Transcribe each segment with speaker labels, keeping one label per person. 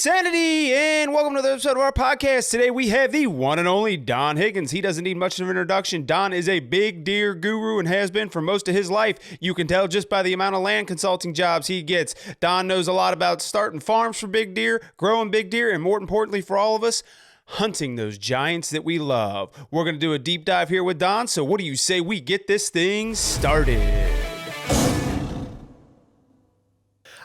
Speaker 1: CinSanity, and welcome to another episode of our podcast. Today we have the one and only Don Higgins. He doesn't need much of an introduction. Don is a big deer guru and has been for most of his life. You can tell just by the amount of land consulting jobs he gets. Don knows a lot about starting farms for big deer, growing big deer, and more importantly for all of us, hunting those giants that we love. We're going to do a deep dive here with Don, so what do you say we get this thing started?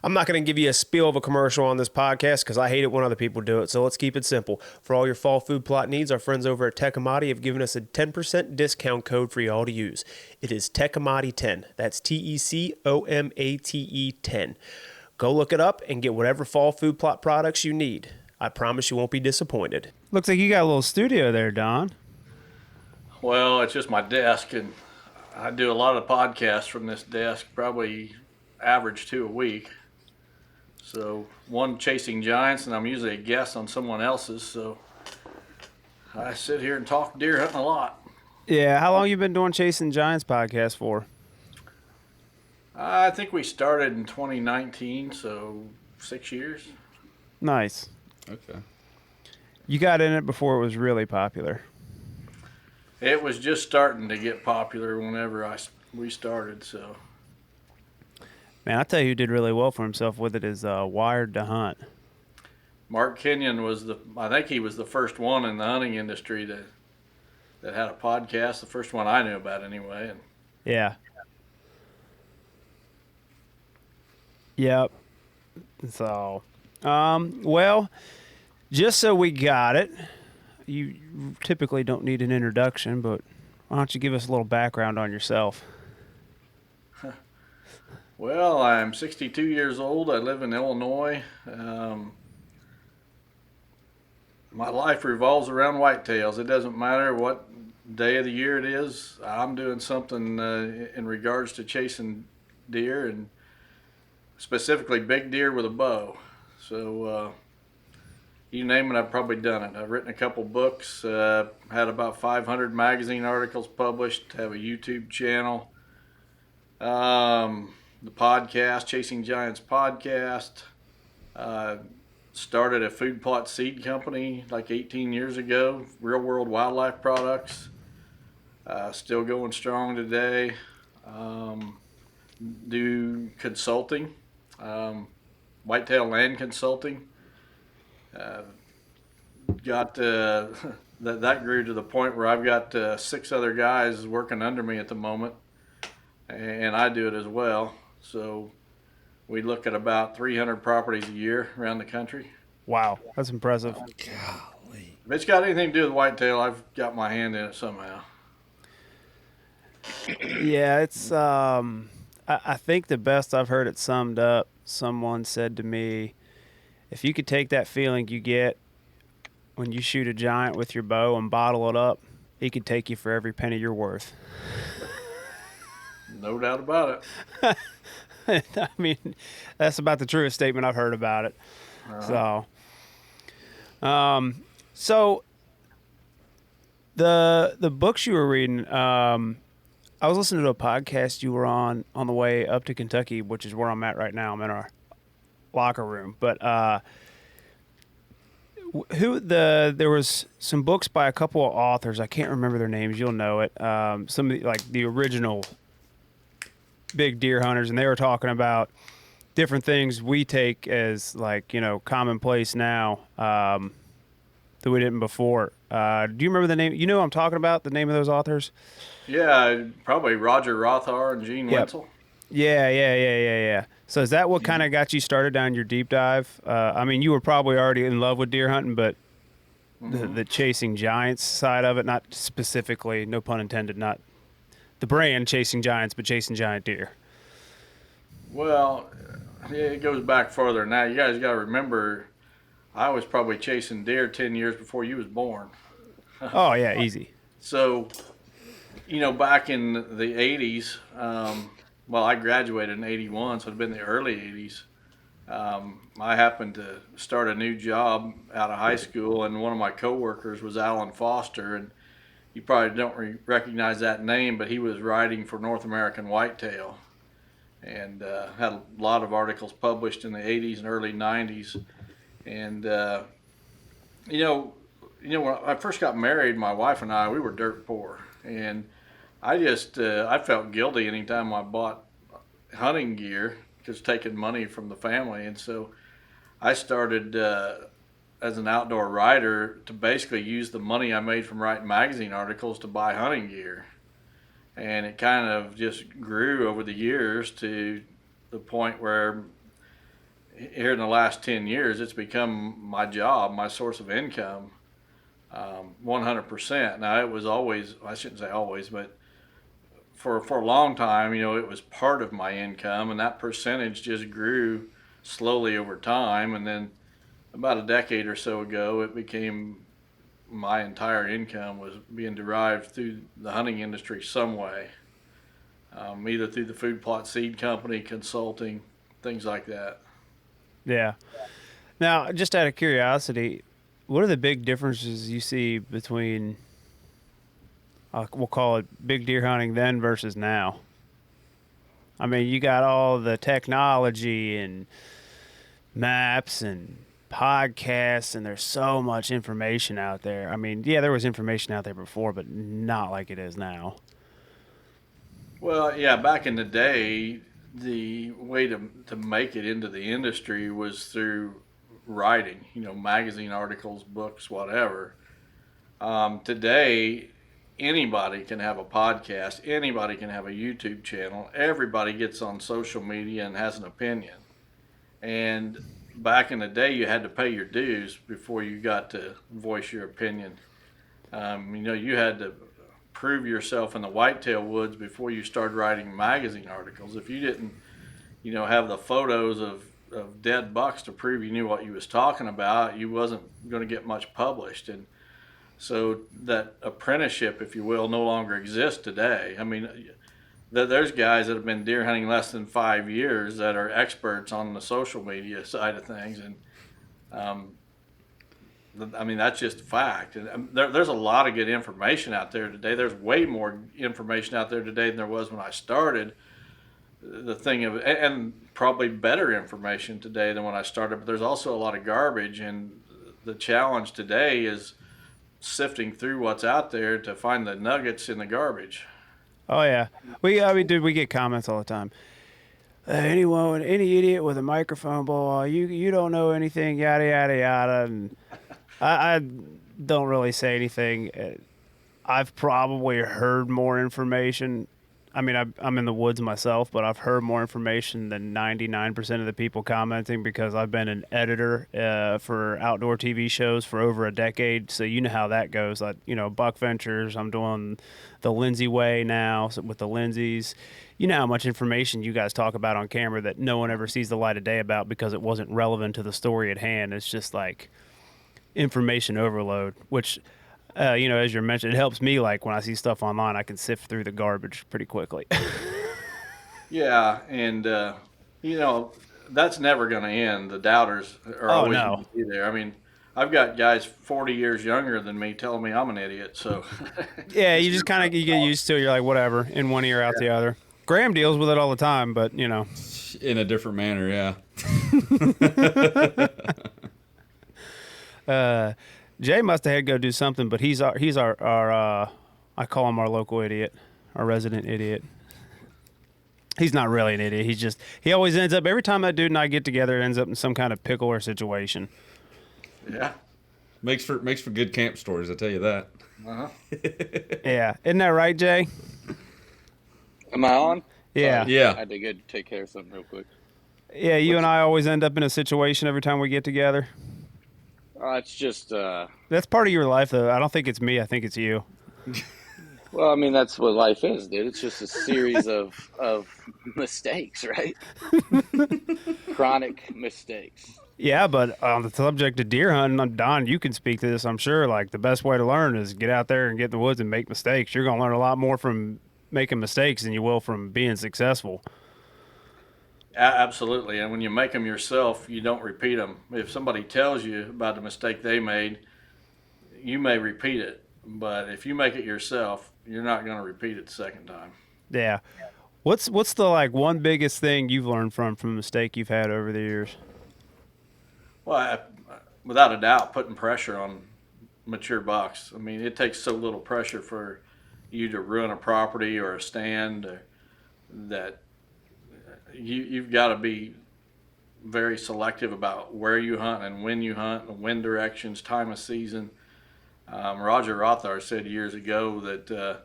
Speaker 2: I'm not going to give you a spiel of a commercial on this podcast because I hate it when other people do it. So let's keep it simple. For all your fall food plot needs, our friends over at Tecomate have given us a 10% discount code for y'all to use. It is Tecomate10. That's Tecomate 10. Go look it up and get whatever fall food plot products you need. I promise you won't be disappointed.
Speaker 1: Looks like you got a little studio there, Don.
Speaker 3: Well, it's just my desk, and I do a lot of podcasts from this desk, probably average 2 a week. So one chasing giants, and I'm usually a guest on someone else's, so I sit here and talk deer hunting a lot.
Speaker 1: Yeah, how long you been doing Chasing Giants podcast for?
Speaker 3: I think we started in 2019, so 6 years.
Speaker 1: Nice.
Speaker 4: Okay.
Speaker 1: You got in it before it was really popular.
Speaker 3: It was just starting to get popular whenever we started, so.
Speaker 1: Man, I'll tell you who did really well for himself with it is Wired to Hunt.
Speaker 3: Mark Kenyon I think he was the first one in the hunting industry that had a podcast, the first one I knew about anyway. And
Speaker 1: yeah. Yep. So, well, just so we got it, you typically don't need an introduction, but why don't you give us a little background on yourself?
Speaker 3: Well, I'm 62 years old. I live in Illinois. My life revolves around whitetails. It doesn't matter what day of the year it is. I'm doing something in regards to chasing deer, and specifically big deer with a bow. So you name it, I've probably done it. I've written a couple books, had about 500 magazine articles published, have a YouTube channel. The podcast, Chasing Giants podcast, started a food plot seed company like 18 years ago, Real World Wildlife Products, still going strong today. Do consulting, whitetail land consulting. Got that grew to the point where I've got 6 other guys working under me at the moment, and I do it as well. So we look at about 300 properties a year around the country.
Speaker 1: Wow, that's impressive.
Speaker 4: Golly.
Speaker 3: If it's got anything to do with whitetail, I've got my hand in it somehow.
Speaker 1: Yeah, it's I think the best I've heard it summed up, someone said to me, if you could take that feeling you get when you shoot a giant with your bow and bottle it up, he could take you for every penny you're worth.
Speaker 3: No doubt about it.
Speaker 1: I mean, that's about the truest statement I've heard about it. So the books you were reading, I was listening to a podcast you were on the way up to Kentucky, which is where I'm at right now. I'm in our locker room, but there was some books by a couple of authors. I can't remember their names. You'll know it. Some of the original big deer hunters, and they were talking about different things we take as commonplace now that we didn't before. Do you remember the name? You know what I'm talking about, the name of those authors?
Speaker 3: Yeah, probably Roger Rothar and Gene Wenzel.
Speaker 1: Yeah. So is that what kind of got you started down your deep dive? I mean, you were probably already in love with deer hunting, but the chasing giants side of it, not specifically, no pun intended, not the brand Chasing Giants, but chasing giant deer.
Speaker 3: Well, it goes back farther than that. You guys got to remember, I was probably chasing deer 10 years before you was born.
Speaker 1: Oh, yeah, easy.
Speaker 3: So, back in the 80s, I graduated in 81, so it'd been the early 80s. I happened to start a new job out of high school, and one of my coworkers was Alan Foster, and you probably don't recognize that name, but he was writing for North American Whitetail, and had a lot of articles published in the 80s and early 90s. And when I first got married, my wife and I, we were dirt poor, and I felt guilty anytime I bought hunting gear, just taking money from the family, and so I started as an outdoor writer to basically use the money I made from writing magazine articles to buy hunting gear, and it kind of just grew over the years to the point where here in the last 10 years it's become my job, my source of income, 100%. Now it was always, I shouldn't say always, but for a long time, it was part of my income, and that percentage just grew slowly over time. And then about a decade or so ago, it became my entire income was being derived through the hunting industry some way, either through the food plot seed company, consulting, things like that.
Speaker 1: Yeah. Now, just out of curiosity, what are the big differences you see between, we'll call it big deer hunting then versus now? I mean, you got all the technology and maps and podcasts, and there's so much information out there. I mean, yeah, there was information out there before, but not like it is now.
Speaker 3: Well, yeah, back in the day, the way to make it into the industry was through writing, magazine articles, books, whatever. Today, anybody can have a podcast, anybody can have a YouTube channel, everybody gets on social media and has an opinion. And back in the day, you had to pay your dues before you got to voice your opinion. You had to prove yourself in the whitetail woods before you started writing magazine articles. If you didn't, have the photos of dead bucks to prove you knew what you was talking about, you wasn't going to get much published. And so that apprenticeship, if you will, no longer exists today. I mean, there's guys that have been deer hunting less than 5 years that are experts on the social media side of things, and I mean that's just a fact. And there's a lot of good information out there today. There's way more information out there today than there was when I started. The thing of, and probably better information today than when I started, but there's also a lot of garbage, and the challenge today is sifting through what's out there to find the nuggets in the garbage.
Speaker 1: Oh yeah, dude, we get comments all the time. Any idiot with a microphone, boy, you don't know anything, yada yada yada. And I don't really say anything. I've probably heard more information. I mean, I'm in the woods myself, but I've heard more information than 99% of the people commenting because I've been an editor for outdoor TV shows for over a decade. So you know how that goes. Buck Ventures, I'm doing the Lindsay Way now with the Lindsays. You know how much information you guys talk about on camera that no one ever sees the light of day about because it wasn't relevant to the story at hand. It's just like information overload, which... as you mentioned, it helps me, like, when I see stuff online, I can sift through the garbage pretty quickly.
Speaker 3: Yeah, and, that's never going to end. The doubters are always going to be there. I mean, I've got guys 40 years younger than me telling me I'm an idiot, so...
Speaker 1: Yeah, you just kind of you get used to it. You're like, whatever, in one ear, out the other. Graham deals with it all the time, but,
Speaker 4: In a different manner,
Speaker 1: yeah. Jay must have had to go do something, but he's our I call him our local idiot, our resident idiot. He's not really an idiot. He always ends up, every time that dude and I get together, it ends up in some kind of pickle or situation.
Speaker 3: Yeah.
Speaker 4: Makes for good camp stories, I tell you that.
Speaker 3: Uh-huh.
Speaker 1: Yeah. Isn't that right, Jay?
Speaker 5: Am I on?
Speaker 1: Yeah.
Speaker 5: Sorry,
Speaker 4: Yeah.
Speaker 5: I had to go take care of something real quick.
Speaker 1: Yeah, you and I always end up in a situation every time we get together.
Speaker 5: It's just,
Speaker 1: That's part of your life, though. I don't think it's me. I think it's you.
Speaker 5: well, I mean, that's what life is, dude. It's just a series of mistakes, right? Chronic mistakes.
Speaker 1: Yeah, but on the subject of deer hunting, Don, you can speak to this, I'm sure. Like, the best way to learn is get out there and get in the woods and make mistakes. You're going to learn a lot more from making mistakes than you will from being successful.
Speaker 3: Absolutely, and when you make them yourself, you don't repeat them. If somebody tells you about the mistake they made, you may repeat it, but if you make it yourself, you're not going to repeat it the second time.
Speaker 1: Yeah. What's the one biggest thing you've learned from a mistake you've had over the years?
Speaker 3: Well, without a doubt, putting pressure on mature bucks. I mean, it takes so little pressure for you to ruin a property or a stand that you've got to be very selective about where you hunt and when you hunt, and wind directions, time of season. Roger Rothar said years ago that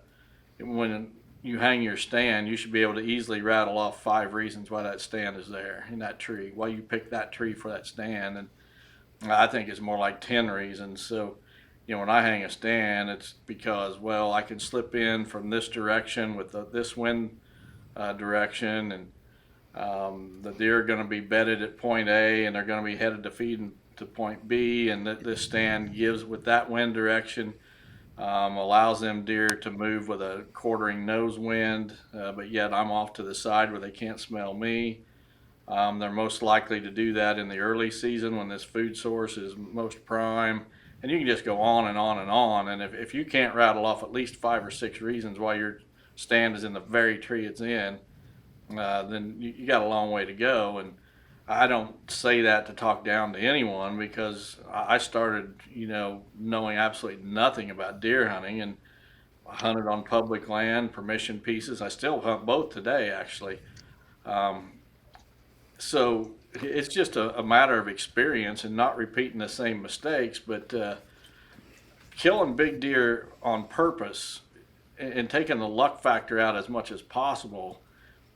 Speaker 3: when you hang your stand, you should be able to easily rattle off 5 reasons why that stand is there in that tree, why you picked that tree for that stand. And I think it's more like 10 reasons. So, when I hang a stand, it's because, well, I can slip in from this direction with this wind direction, and the deer are going to be bedded at point A, and they're going to be headed to feed to point B, and this stand gives with that wind direction, allows them deer to move with a quartering nose wind, but yet I'm off to the side where they can't smell me. They're most likely to do that in the early season when this food source is most prime. And you can just go on and on and on. And if you can't rattle off at least 5 or 6 reasons why your stand is in the very tree it's in, then you got a long way to go. And I don't say that to talk down to anyone, because I started, knowing absolutely nothing about deer hunting, and I hunted on public land, permission pieces. I still hunt both today, actually. So it's just a matter of experience and not repeating the same mistakes, but killing big deer on purpose and taking the luck factor out as much as possible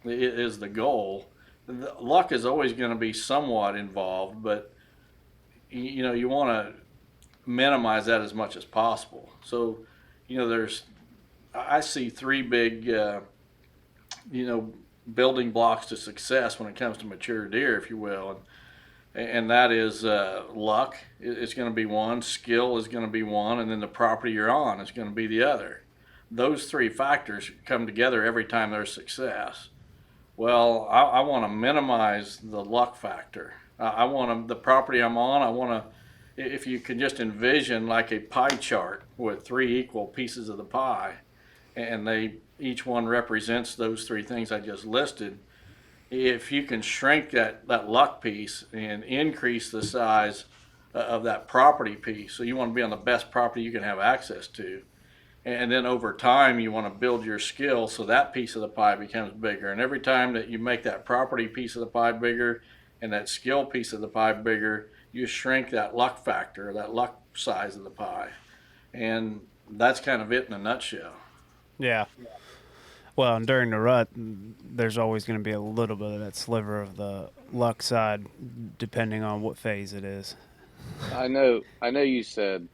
Speaker 3: is the goal. The luck is always going to be somewhat involved, but you want to minimize that as much as possible. So, I see 3 big, building blocks to success when it comes to mature deer, if you will, and that is luck. It's going to be one, skill is going to be one, and then the property you're on is going to be the other. Those 3 factors come together every time there's success. Well, I want to minimize the luck factor. I want the property I'm on. If you can just envision like a pie chart with 3 equal pieces of the pie, and each one represents those 3 things I just listed. If you can shrink that luck piece and increase the size of that property piece, so you want to be on the best property you can have access to, and then over time you want to build your skill so that piece of the pie becomes bigger. And every time that you make that property piece of the pie bigger and that skill piece of the pie bigger, you shrink that luck factor, that luck size of the pie. And that's kind of it in a nutshell.
Speaker 1: Yeah. Well, and during the rut, there's always going to be a little bit of that sliver of the luck side, depending on what phase it is.
Speaker 5: I know you said,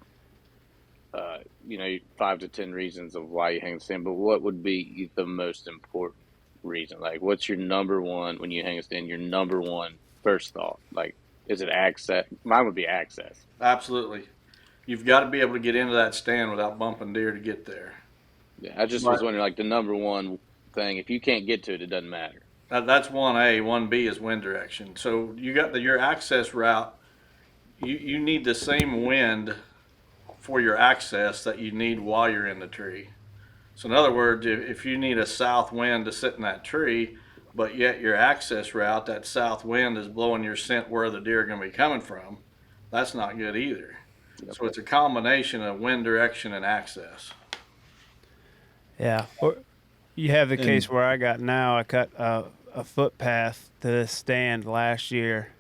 Speaker 5: 5 to 10 reasons of why you hang the stand, but what would be the most important reason? Like, what's your number one when you hang a stand? Your number one first thought? Like, is it access? Mine would be access.
Speaker 3: Absolutely. You've got to be able to get into that stand without bumping deer to get there.
Speaker 5: Yeah, I just was wondering, like, the number one thing. If you can't get to it, it doesn't matter.
Speaker 3: That's 1A. 1B is wind direction. So you got your access route. You need the same wind for your access that you need while you're in the tree. So in other words, if you need a south wind to sit in that tree, but yet your access route, that south wind is blowing your scent where the deer are going to be coming from, that's not good either. Yep. So it's a combination of wind direction and access.
Speaker 1: Yeah. You have the case where I got now. I cut a footpath to this stand last year,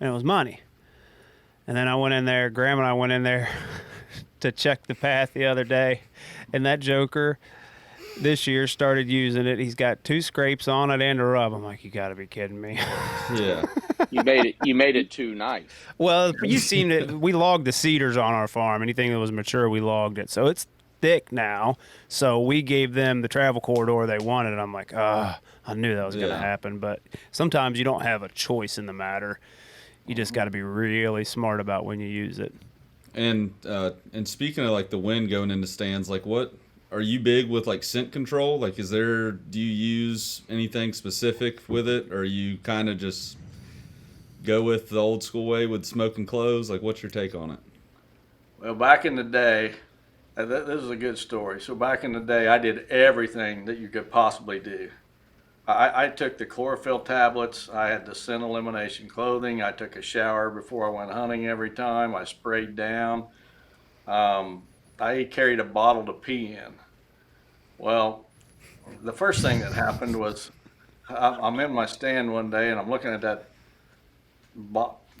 Speaker 1: and it was money. And then I went in there, Graham and I went in there to check the path the other day, and that joker this year started using it. He's got 2 scrapes on it and a rub. I'm like, you got to be kidding me.
Speaker 4: Yeah.
Speaker 5: You made it too nice.
Speaker 1: Well, you seen it. We logged the cedars on our farm. Anything that was mature, we logged it. So it's thick now. So we gave them the travel corridor they wanted. And I'm like, I knew that was going to happen. But sometimes you don't have a choice in the matter. You just got to be really smart about when you use it.
Speaker 4: And speaking of like the wind going into stands, like what are you big with, like scent control? Like, do you use anything specific with it, or you kind of just go with the old school way with smoke and clothes? Like, what's your take on it?
Speaker 3: Well, back in the day, this is a good story. So back in the day, I did everything that you could possibly do. I took the chlorophyll tablets. I had the scent elimination clothing. I took a shower before I went hunting every time. I sprayed down. I carried a bottle to pee in. Well, the first thing that happened was I'm in my stand one day and I'm looking at that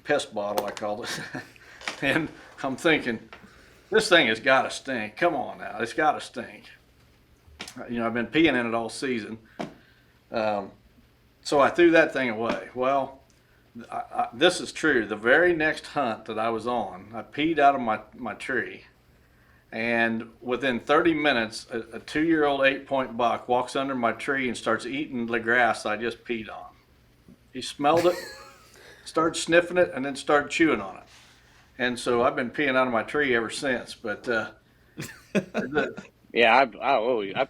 Speaker 3: piss bottle, I called it, and I'm thinking, this thing has got to stink. Come on now, it's got to stink. I've been peeing in it all season. So I threw that thing away. Well, this is true. The very next hunt that I was on, I peed out of my tree. And within 30 minutes, a 2-year-old 8-point buck walks under my tree and starts eating the grass I just peed on. He smelled it, started sniffing it, and then started chewing on it. And so I've been peeing out of my tree ever since. But
Speaker 5: Yeah,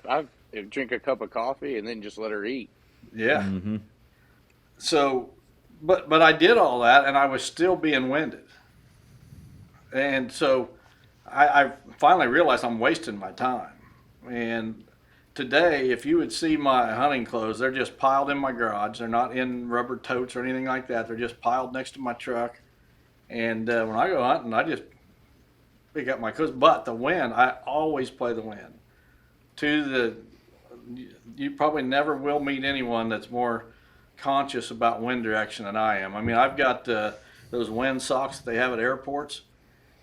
Speaker 5: I drink a cup of coffee and then just let her eat.
Speaker 3: yeah.
Speaker 4: Mm-hmm.
Speaker 3: So, but I did all that, and I was still being winded. And so I finally realized I'm wasting my time. And today, if you would see my hunting clothes, they're just piled in my garage. They're not in rubber totes or anything like that. They're just piled next to my truck. And when I go hunting, I just pick up my clothes. But the wind, I always play the wind. You probably never will meet anyone that's more conscious about wind direction than I am. I mean, I've got those wind socks that they have at airports.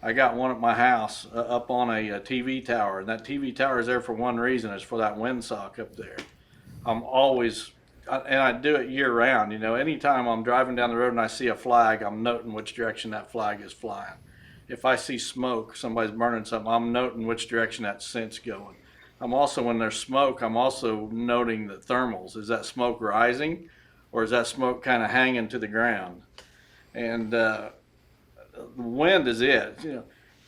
Speaker 3: I got one at my house up on a TV tower, and that TV tower is there for one reason: it's for that windsock up there. I'm always, and I do it year round. Anytime I'm driving down the road and I see a flag, I'm noting which direction that flag is flying. If I see smoke, somebody's burning something, I'm noting which direction that scent's going. When there's smoke, I'm also noting the thermals. Is that smoke rising, or is that smoke kind of hanging to the ground? And the wind is it.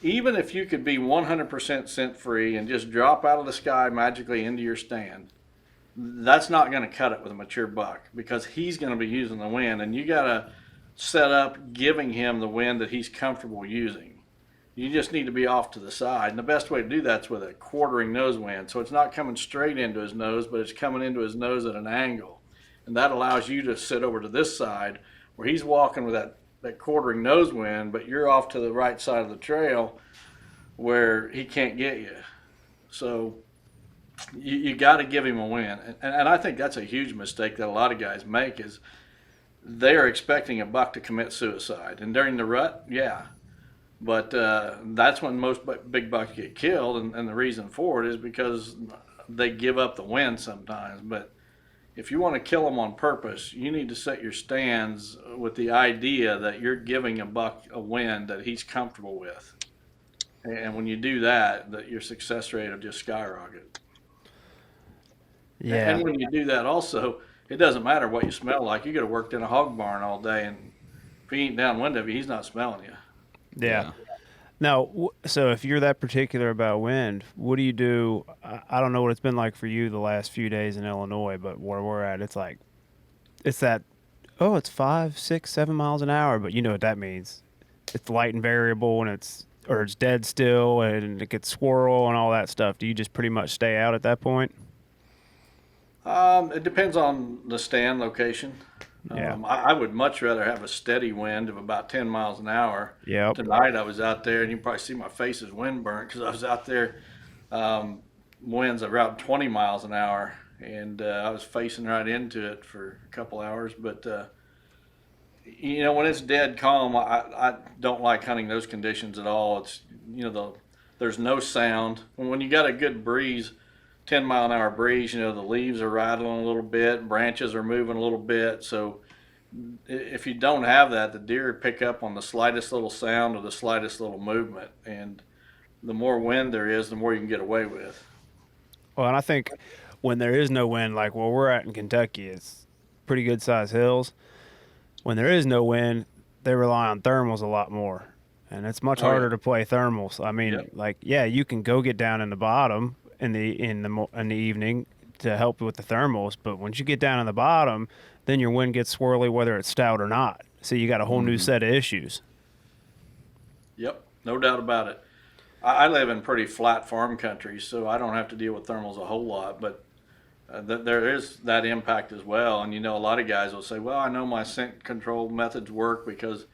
Speaker 3: Even if you could be 100% scent free and just drop out of the sky magically into your stand, that's not going to cut it with a mature buck, because he's going to be using the wind, and you got to set up giving him the wind that he's comfortable using. You just need to be off to the side, and the best way to do that's with a quartering nose wind. So it's not coming straight into his nose, but it's coming into his nose at an angle, and that allows you to sit over to this side where he's walking with that quartering nose wind, but you're off to the right side of the trail where he can't get you. So you got to give him a wind, and I think that's a huge mistake that a lot of guys make, is they are expecting a buck to commit suicide. And during the rut, yeah, but that's when most big bucks get killed, and the reason for it is because they give up the wind sometimes. But if you want to kill them on purpose, you need to set your stands with the idea that you're giving a buck a wind that he's comfortable with. And when you do that your success rate will just skyrocket.
Speaker 2: Yeah.
Speaker 3: And when you do that also, it doesn't matter what you smell like. You could have worked in a hog barn all day, and if he ain't downwind of you, he's not smelling you.
Speaker 2: Yeah. Now, so if you're that particular about wind, what do you do? I don't know what it's been like for you the last few days in Illinois, but where we're at, it's that, oh, it's 5, 6, 7 miles an hour, but you know what that means. It's light and variable, and it's dead still, and it gets swirl and all that stuff. Do you just pretty much stay out at that point?
Speaker 3: It depends on the stand location.
Speaker 2: Yeah.
Speaker 3: I would much rather have a steady wind of about 10 miles an hour.
Speaker 2: Yep.
Speaker 3: Tonight I was out there, and you can probably see my face is wind burnt because I was out there, winds around 20 miles an hour, and I was facing right into it for a couple hours. But when it's dead calm, I don't like hunting those conditions at all. It's there's no sound. When you got a good breeze, 10-mile-an-hour breeze, the leaves are rattling a little bit, branches are moving a little bit. So if you don't have that, the deer pick up on the slightest little sound or the slightest little movement. And the more wind there is, the more you can get away with.
Speaker 2: Well, and I think when there is no wind, like where we're at in Kentucky, it's pretty good sized hills. When there is no wind, they rely on thermals a lot more. And it's much harder to play thermals. I mean, you can go get down in the bottom in the evening to help with the thermals, but once you get down in the bottom, then your wind gets swirly whether it's stout or not. So you got a whole new set of issues.
Speaker 3: Yep, no doubt about it. I live in pretty flat farm country, so I don't have to deal with thermals a whole lot. But there is that impact as well. And a lot of guys will say, "Well, I know my scent control methods work because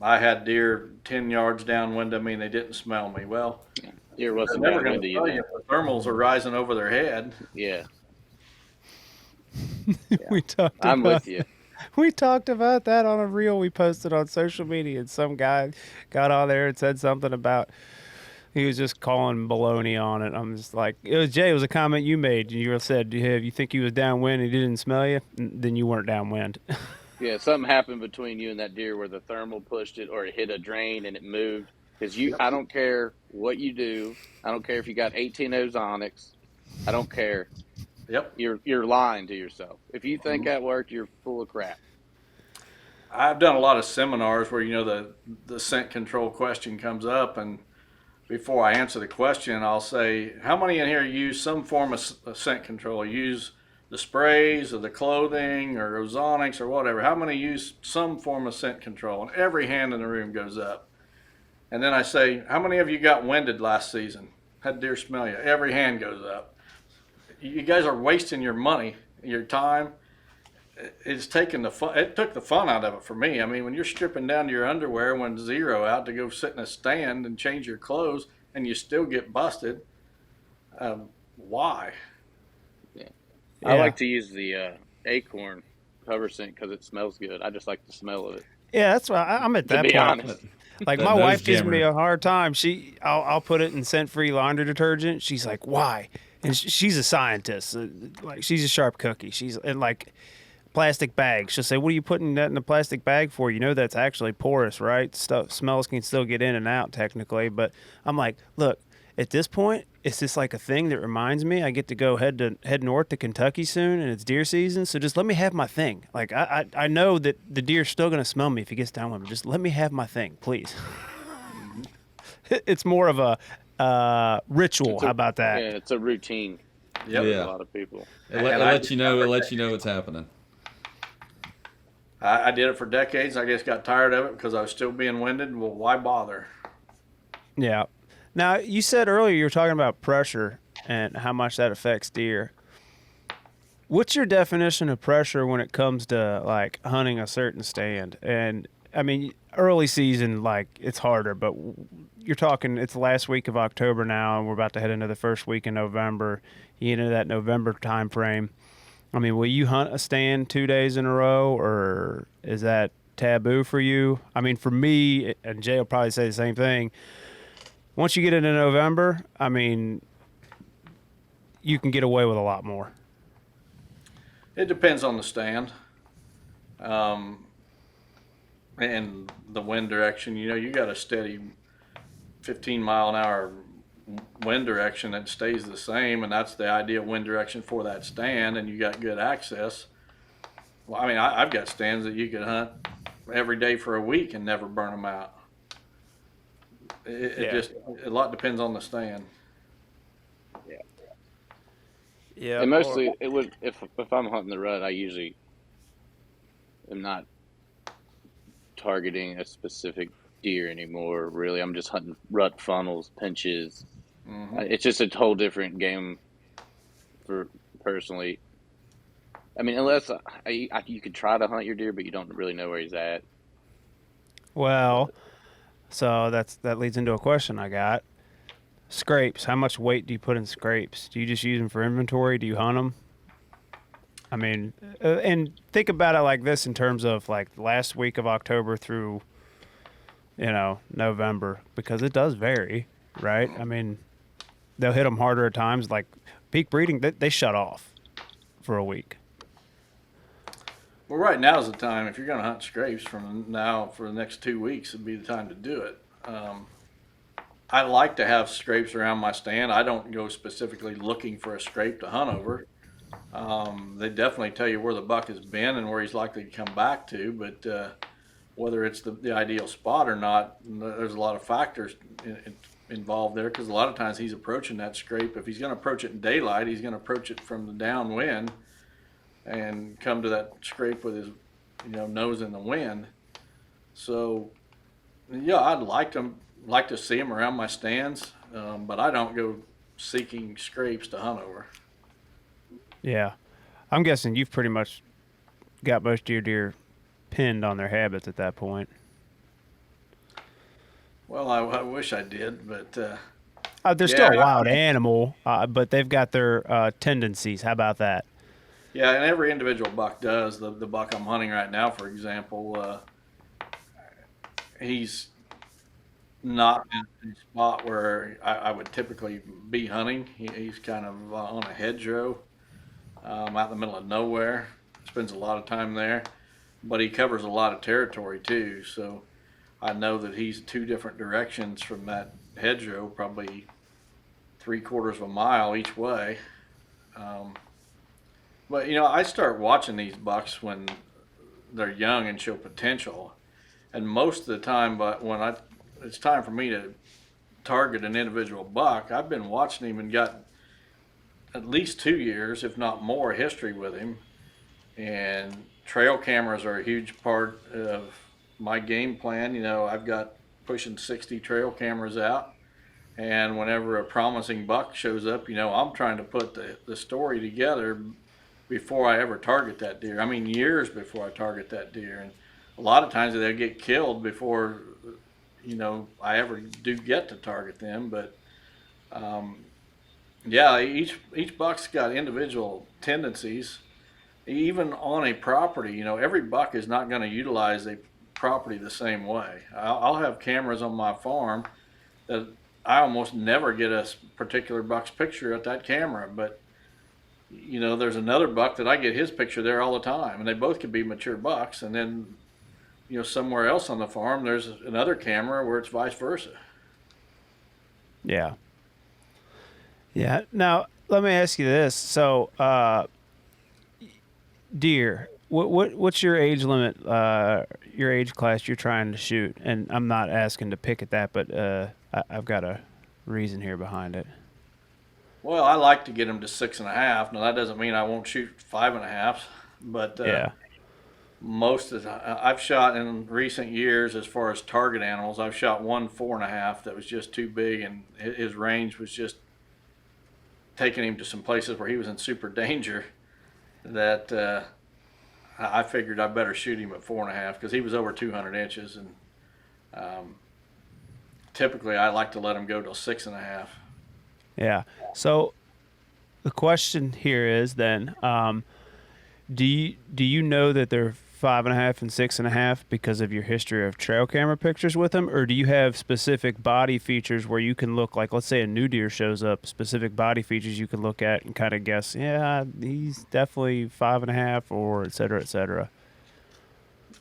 Speaker 3: I had deer 10 yards downwind of me and they didn't smell me." Well,
Speaker 5: Deer
Speaker 3: they're
Speaker 5: wasn't
Speaker 3: never going
Speaker 5: downwind
Speaker 3: to
Speaker 5: of you
Speaker 3: tell
Speaker 5: then.
Speaker 3: you if the thermals are rising over their head.
Speaker 5: Yeah,
Speaker 1: we talked
Speaker 5: I'm
Speaker 1: about
Speaker 5: with you.
Speaker 1: we talked about that on a reel we posted on social media, and some guy got on there and said something about he was just calling baloney on it. I'm just like, it was Jay. It was a comment you made. You said, "Yeah, if you think he was downwind and he didn't smell you, then you weren't downwind."
Speaker 5: Yeah, something happened between you and that deer where the thermal pushed it or it hit a drain and it moved. Because I don't care what you do. I don't care if you got 18 ozonics. I don't care.
Speaker 3: Yep.
Speaker 5: You're lying to yourself. If you think that worked, you're full of crap.
Speaker 3: I've done a lot of seminars where the scent control question comes up, and before I answer the question, I'll say, "How many in here use some form of scent control? Use the sprays or the clothing or ozonics or whatever? How many use some form of scent control?" And every hand in the room goes up. And then I say, "How many of you got winded last season? Had deer smell you?" Every hand goes up. You guys are wasting your money, your time. It's taken the fun. It took the fun out of it for me. I mean, when you're stripping down to your underwear when zero out to go sit in a stand and change your clothes, and you still get busted, why?
Speaker 5: Yeah.
Speaker 1: Yeah.
Speaker 5: I like to use the acorn cover scent because it smells good. I just like the smell of it.
Speaker 1: Yeah, that's why I'm at
Speaker 5: To
Speaker 1: that
Speaker 5: be
Speaker 1: point.
Speaker 5: honest.
Speaker 1: Like
Speaker 4: That
Speaker 1: my
Speaker 4: nose
Speaker 1: wife gives me
Speaker 4: jammer.
Speaker 1: a hard time. I'll put it in scent-free laundry detergent. She's like, "Why?" And she's a scientist. Like she's a sharp cookie. She's and like plastic bags. She'll say, "What are you putting that in a plastic bag for? You know that's actually porous, right? Stuff smells can still get in and out technically." But I'm like, "Look, at this point, it's just like a thing that reminds me I get to go head north to Kentucky soon, and it's deer season. So just let me have my thing. Like I know that the deer's still gonna smell me if he gets down with me. Just let me have my thing, please." It's more of a ritual. How about that?
Speaker 5: Yeah, it's a routine
Speaker 3: Yep.
Speaker 5: for
Speaker 4: Yeah.
Speaker 5: a lot of people.
Speaker 4: It
Speaker 3: And I
Speaker 4: lets you know. It
Speaker 3: never-
Speaker 4: lets you know what's happening.
Speaker 3: I did it for decades. I just got tired of it because I was still being winded. Well, why bother?
Speaker 1: Yeah. Now you said earlier you were talking about pressure and how much that affects deer. What's your definition of pressure when it comes to like hunting a certain stand? And I mean, early season, like it's harder, but you're talking it's the last week of October now, and we're about to head into the first week in November. You into that November time frame. I mean, will you hunt a stand 2 days in a row, or is that taboo for you? I mean, for me, and Jay will probably say the same thing. Once you get into November, I mean, you can get away with a lot more.
Speaker 3: It depends on the stand, and the wind direction. You got a steady 15-mile-an-hour wind direction that stays the same, and that's the ideal wind direction for that stand, and you got good access. Well, I mean, I've got stands that you could hunt every day for a week and never burn them out. It just a lot depends on the stand.
Speaker 1: Yeah.
Speaker 5: And mostly, it would if I'm hunting the rut, I usually am not targeting a specific deer anymore. Really, I'm just hunting rut funnels, pinches. It's just a whole different game for personally. I mean, unless you could try to hunt your deer, but you don't really know where he's at.
Speaker 1: Well, so that leads into a question I got. Scrapes. How much weight do you put in scrapes? Do you just use them for inventory? Do you hunt them? I mean, and think about it like this in terms of like the last week of October through, November, because it does vary, right? I mean, they'll hit them harder at times. Like peak breeding, they shut off for a week.
Speaker 3: Well, right now is the time. If you're going to hunt scrapes from now for the next 2 weeks, it'd be the time to do it. I like to have scrapes around my stand. I don't go specifically looking for a scrape to hunt over. They definitely tell you where the buck has been and where he's likely to come back to, but whether it's the ideal spot or not, there's a lot of factors involved there, because a lot of times he's approaching that scrape. If he's going to approach it in daylight, he's going to approach it from the downwind and come to that scrape with his nose in the wind. So yeah, I'd like to see them around my stands, but I don't go seeking scrapes to hunt over.
Speaker 1: Yeah. I'm guessing you've pretty much got most of your deer pinned on their habits at that point.
Speaker 3: Well, I wish I did, but
Speaker 1: They're
Speaker 3: yeah,
Speaker 1: still a wild animal, but they've got their tendencies. How about that?
Speaker 3: yeah, and every individual buck does. The buck I'm hunting right now, for example, he's not in a spot where I would typically be hunting. He's kind of on a hedgerow, out in the middle of nowhere. Spends a lot of time there, but he covers a lot of territory too. So I know that he's two different directions from that hedgerow, probably 3/4 of a mile each way. Um, but I start watching these bucks when they're young and show potential, and most of the time, but it's time for me to target an individual buck, I've been watching him and got at least 2 years, if not more, history with him. And trail cameras are a huge part of my game plan. I've got pushing 60 trail cameras out. And whenever a promising buck shows up, I'm trying to put the story together before I ever target that deer. I mean, years before I target that deer. And a lot of times they'll get killed before, I ever do get to target them. But yeah, each buck's got individual tendencies. Even on a property, every buck is not going to utilize a property the same way. I'll have cameras on my farm that I almost never get a particular buck's picture at that camera, but there's another buck that I get his picture there all the time, and they both could be mature bucks. And then, somewhere else on the farm, there's another camera where it's vice versa.
Speaker 1: Yeah. Yeah. Now, let me ask you this. So, deer, what's your age limit, your age class you're trying to shoot? And I'm not asking to pick at that, but I've got a reason here behind it.
Speaker 3: Well, I like to get them to 6.5. Now that doesn't mean I won't shoot 5.5, but
Speaker 1: Yeah.
Speaker 3: most of the I've shot in recent years, as far as target animals, I've shot one 4.5 that was just too big, and his range was just taking him to some places where he was in super danger. That I figured I better shoot him at 4.5 because he was over 200 inches, and typically I like to let him go till 6.5.
Speaker 1: Yeah. So the question here is then, do you know that they're 5.5 and 6.5 because of your history of trail camera pictures with them, or do you have specific body features where you can look, like, let's say a new deer shows up, specific body features you can look at and kind of guess, yeah, he's definitely 5.5, or et cetera, et cetera.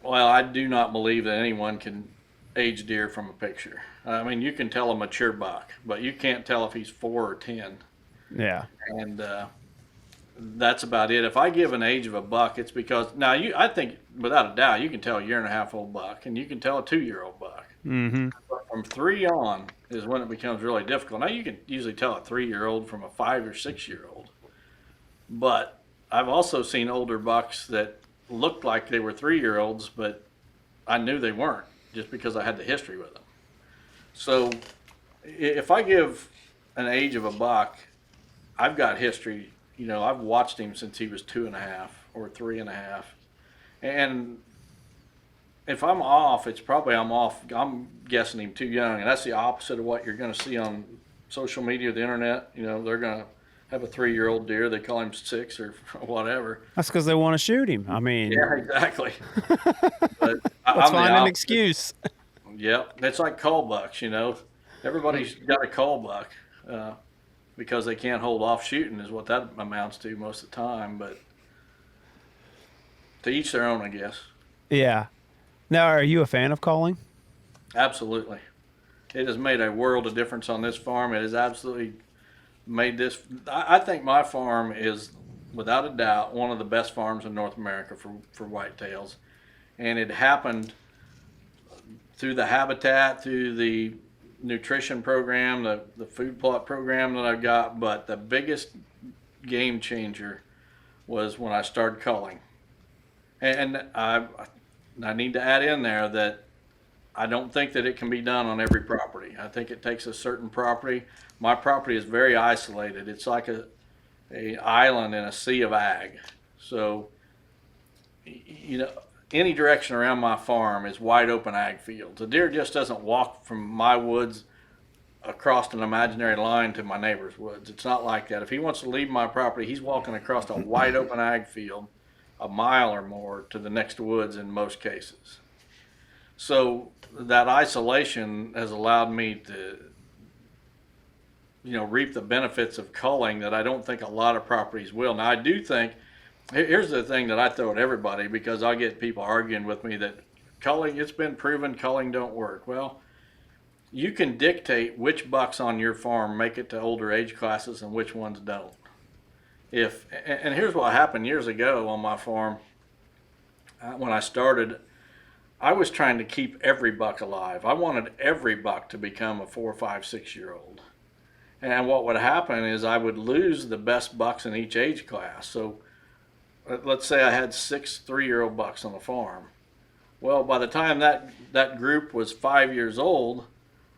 Speaker 3: Well, I do not believe that anyone can age deer from a picture. I mean, you can tell a mature buck, but you can't tell if he's 4 or 10.
Speaker 1: Yeah.
Speaker 3: And that's about it. If I give an age of a buck, it's because now I think without a doubt you can tell a 1.5-year-old buck, and you can tell a 2-year-old buck.
Speaker 1: Mm-hmm.
Speaker 3: But from 3 on is when it becomes really difficult. Now you can usually tell a 3-year-old from a 5 or 6-year-old, but I've also seen older bucks that looked like they were 3-year-olds, but I knew they weren't just because I had the history with them. So if I give an age of a buck, I've got history. I've watched him since he was 2.5 or 3.5. And if I'm off, it's probably I'm off. I'm guessing him too young. And that's the opposite of what you're going to see on social media or the internet. They're going to have a 3-year-old deer. They call him 6 or whatever.
Speaker 1: That's because they want to shoot him. I mean,
Speaker 3: Yeah, exactly. But
Speaker 1: let's
Speaker 3: I'm the
Speaker 1: find an
Speaker 3: opposite.
Speaker 1: excuse.
Speaker 3: Yep. It's like cull bucks, Everybody's got a cull buck. Because they can't hold off shooting is what that amounts to most of the time. But to each their own, I guess.
Speaker 1: Yeah. Now, are you a fan of calling?
Speaker 3: Absolutely. It has made a world of difference on this farm. It has absolutely made this. I think my farm is, without a doubt, one of the best farms in North America for whitetails. And it happened through the habitat, through the nutrition program, the food plot program that I've got, but the biggest game changer was when I started culling. And I need to add in there that I don't think that it can be done on every property. I think it takes a certain property. My property is very isolated. It's like a island in a sea of ag. So, any direction around my farm is wide open ag fields. A deer just doesn't walk from my woods across an imaginary line to my neighbor's woods. It's not like that. If he wants to leave my property, he's walking across a wide open ag field, a mile or more to the next woods in most cases. So that isolation has allowed me to, reap the benefits of culling that I don't think a lot of properties will. Now, I do think, here's the thing that I throw at everybody, because I get people arguing with me that culling, it's been proven culling don't work. Well, you can dictate which bucks on your farm make it to older age classes and which ones don't. And here's what happened years ago on my farm. When I started, I was trying to keep every buck alive. I wanted every buck to become a 4, 5, 6 year old. And what would happen is I would lose the best bucks in each age class. So let's say I had 6 3-year-old bucks on the farm. Well, by the time that group was 5 years old,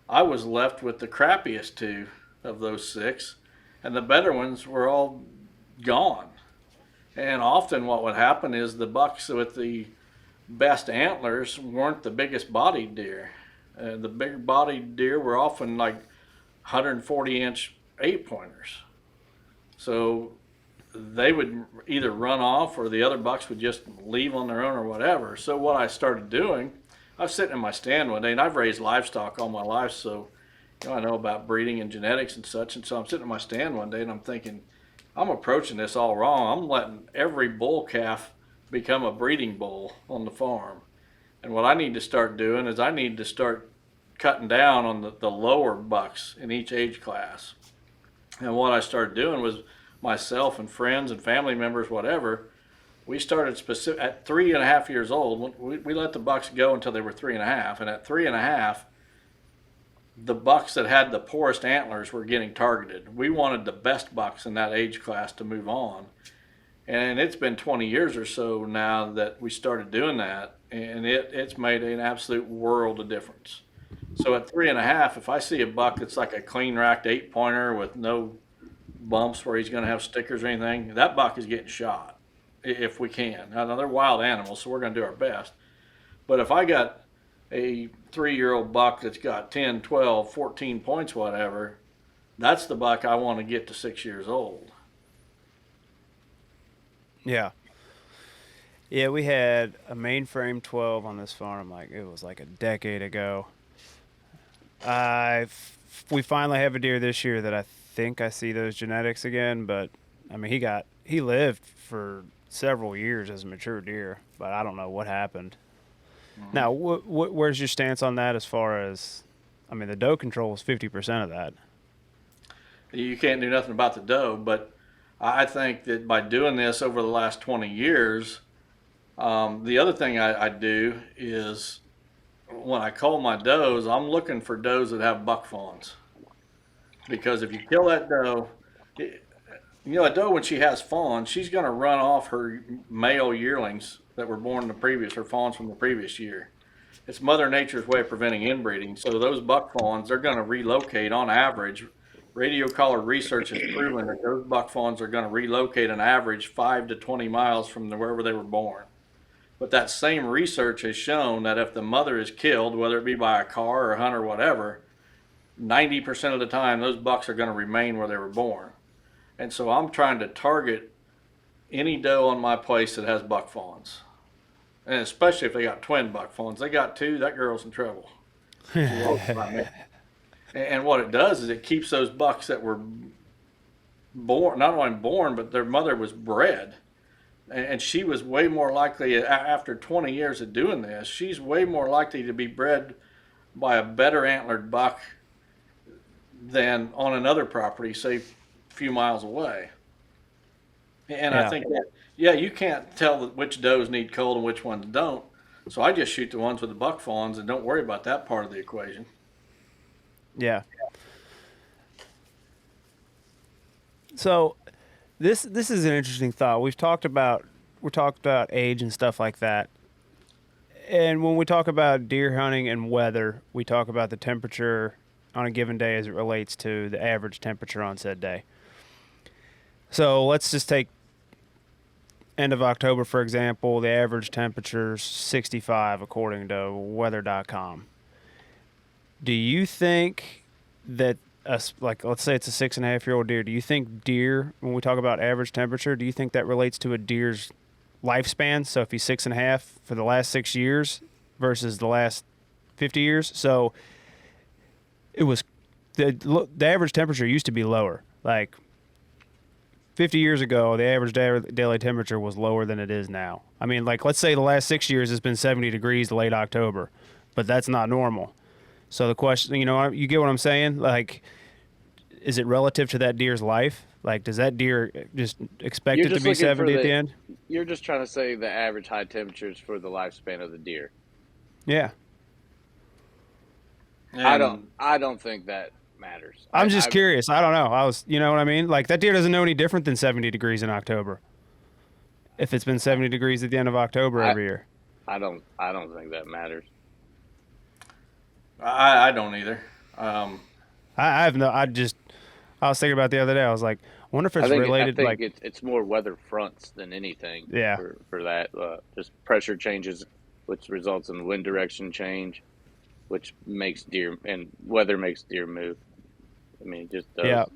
Speaker 3: I was left with the crappiest 2 of those 6, and the better ones were all gone. And often what would happen is the bucks with the best antlers weren't the biggest bodied deer. The bigger bodied deer were often like 140-inch 8-pointers. So they would either run off or the other bucks would just leave on their own or whatever. So what I started doing, I was sitting in my stand one day, and I've raised livestock all my life, so I know about breeding and genetics and such. And so I'm sitting in my stand one day and I'm thinking, I'm approaching this all wrong. I'm letting every bull calf become a breeding bull on the farm. And what I need to start doing is I need to start cutting down on the lower bucks in each age class. And what I started doing was myself and friends and family members, whatever, we started at 3.5 years old. We let the bucks go until they were 3.5. And at 3.5, the bucks that had the poorest antlers were getting targeted. We wanted the best bucks in that age class to move on. And it's been 20 years or so now that we started doing that, and it's made an absolute world of difference. So at 3.5, if I see a buck that's like a clean racked 8-pointer with no bumps where he's going to have stickers or anything, that buck is getting shot if we can. Now they're wild animals, so we're going to do our best. But if I got a 3-year-old buck that's got 10, 12, 14 points, whatever, that's the buck I want to get to 6 years old.
Speaker 1: Yeah. Yeah, we had a mainframe 12 on this farm, like it was like a decade ago. We finally have a deer this year that I think I see those genetics again, but I mean he lived for several years as a mature deer, but I don't know what happened. Mm-hmm. Now, where's your stance on that as far as, I mean, the doe control is 50% of that.
Speaker 3: You can't do nothing about the doe, but I think that by doing this over the last 20 years, the other thing I do is when I cull my does, I'm looking for does that have buck fawns. Because if you kill that doe, a doe when she has fawns, she's going to run off her male yearlings that were born her fawns from the previous year. It's Mother Nature's way of preventing inbreeding. So those buck fawns, they're going to relocate on average. Radio collar research has proven that those buck fawns are going to relocate on average 5 to 20 miles from wherever they were born. But that same research has shown that if the mother is killed, whether it be by a car or a hunter or whatever, 90% of the time those bucks are going to remain where they were born. And so I'm trying to target any doe on my place that has buck fawns. And especially if they got twin buck fawns. They got 2, that girl's in trouble. And what it does is it keeps those bucks that were born, not only born, but their mother was bred. And she was way more likely, after 20 years of doing this, she's way more likely to be bred by a better antlered buck than on another property, say a few miles away. And yeah. I think that, you can't tell which does need culled and which ones don't. So I just shoot the ones with the buck fawns and don't worry about that part of the equation.
Speaker 1: Yeah. So this is an interesting thought. We talked about age and stuff like that. And when we talk about deer hunting and weather, we talk about the temperature on a given day as it relates to the average temperature on said day. So let's just take end of October, for example. The average temperature is 65 according to weather.com. Do you think that like let's say it's a 6.5-year-old deer? Do you think deer, when we talk about average temperature, do you think that relates to a deer's lifespan? So if he's 6.5 for the last 6 years versus the last 50 years, so it was the average temperature used to be lower. Like 50 years ago, the average daily temperature was lower than it is now. I mean, like let's say the last 6 years has been 70 degrees late October, but that's not normal. So the question, you get what I'm saying? Like, is it relative to that deer's life? Like, does that deer just expect
Speaker 5: You're
Speaker 1: it to
Speaker 5: just
Speaker 1: be
Speaker 5: looking for
Speaker 1: 70 at the end?
Speaker 5: You're just trying to say the average high temperatures for the lifespan of the deer.
Speaker 1: Yeah.
Speaker 3: And
Speaker 5: I don't think that matters.
Speaker 1: I'm just curious. I don't know. You know what I mean? Like, that deer doesn't know any different than 70 degrees in October. If it's been 70 degrees at the end of October every year.
Speaker 5: I don't think that matters.
Speaker 3: I don't either.
Speaker 1: I have no. I was thinking about it the other day. I was like, I wonder if it's related.
Speaker 5: I think it's more weather fronts than anything.
Speaker 1: Yeah.
Speaker 5: For that, just pressure changes, which results in wind direction change, which makes deer and weather makes deer move. I mean, it just does.
Speaker 1: Yeah.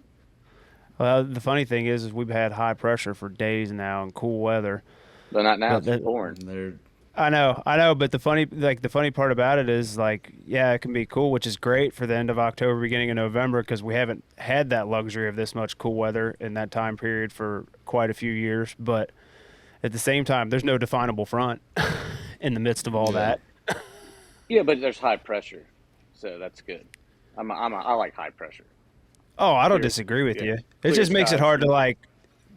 Speaker 1: Well, the funny thing is we've had high pressure for days now and cool weather.
Speaker 5: But not now.
Speaker 1: But
Speaker 5: it's pouring.
Speaker 4: They're
Speaker 1: I know, but the funny part about it is like, yeah, it can be cool, which is great for the end of October, beginning of November, because we haven't had that luxury of this much cool weather in that time period for quite a few years. But at the same time, there's no definable front in the midst of all that.
Speaker 5: Yeah, but there's high pressure, so that's good. I like high pressure.
Speaker 1: Oh, I don't
Speaker 5: Clear-
Speaker 1: disagree with
Speaker 5: yeah,
Speaker 1: you. It
Speaker 5: clear
Speaker 1: just makes it
Speaker 5: skies.
Speaker 1: hard to like.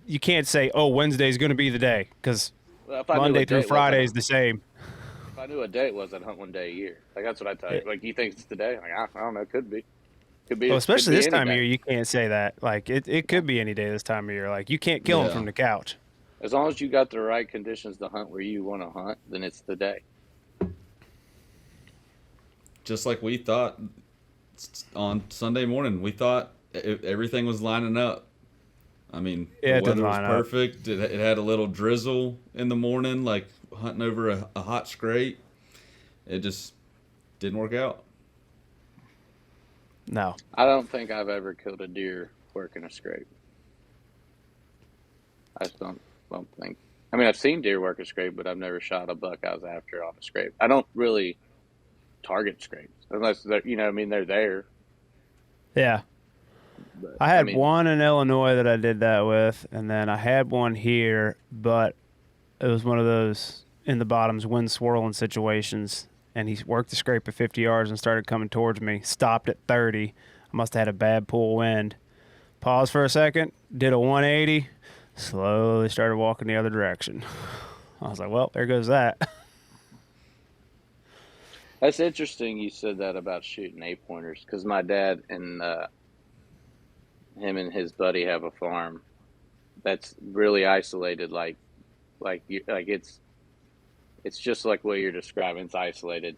Speaker 1: You can't say, oh, Wednesday's going to be the day, because
Speaker 5: Well, if I knew
Speaker 1: Monday
Speaker 5: what
Speaker 1: through
Speaker 5: day it was,
Speaker 1: Friday is the same.
Speaker 5: If I knew what day it was, I'd hunt one day a year. Like that's what I tell you. Like you think it's today? Like I don't know. Could be. Could be.
Speaker 1: Well,
Speaker 5: could
Speaker 1: especially
Speaker 5: be
Speaker 1: this
Speaker 5: any
Speaker 1: time of
Speaker 5: day.
Speaker 1: year, you can't say that. Like it could be any day this time of year. Like you can't kill them
Speaker 4: Yeah.
Speaker 1: from the couch.
Speaker 5: As long as you got the right conditions to hunt where you want to hunt, then it's the day.
Speaker 4: just like we thought on Sunday morning. We thought everything was lining up. I mean,
Speaker 1: Yeah, it
Speaker 4: the weather
Speaker 1: didn't
Speaker 4: was
Speaker 1: line up.
Speaker 4: perfect. It had a little drizzle in the morning, like hunting over a hot scrape. It just didn't work out.
Speaker 1: No.
Speaker 5: I don't think I've ever killed a deer working a scrape. I just don't think. I mean, I've seen deer work a scrape, but I've never shot a buck I was after on a scrape. I don't really target scrapes unless they're, I mean, they're there.
Speaker 1: Yeah.
Speaker 5: But,
Speaker 1: I had
Speaker 5: mean,
Speaker 1: one in Illinois that I did that with, and then I had one here, but it was one of those in the bottoms wind swirling situations, and he worked the scrape at 50 yards and started coming towards me. Stopped at 30. I must have had a bad pull wind. Paused for a second, did a 180, slowly started walking the other direction. I was like, well, there goes that.
Speaker 5: That's interesting you said that about shooting 8-pointers because my dad and him and his buddy have a farm that's really isolated, like it's just like what you're describing. It's isolated.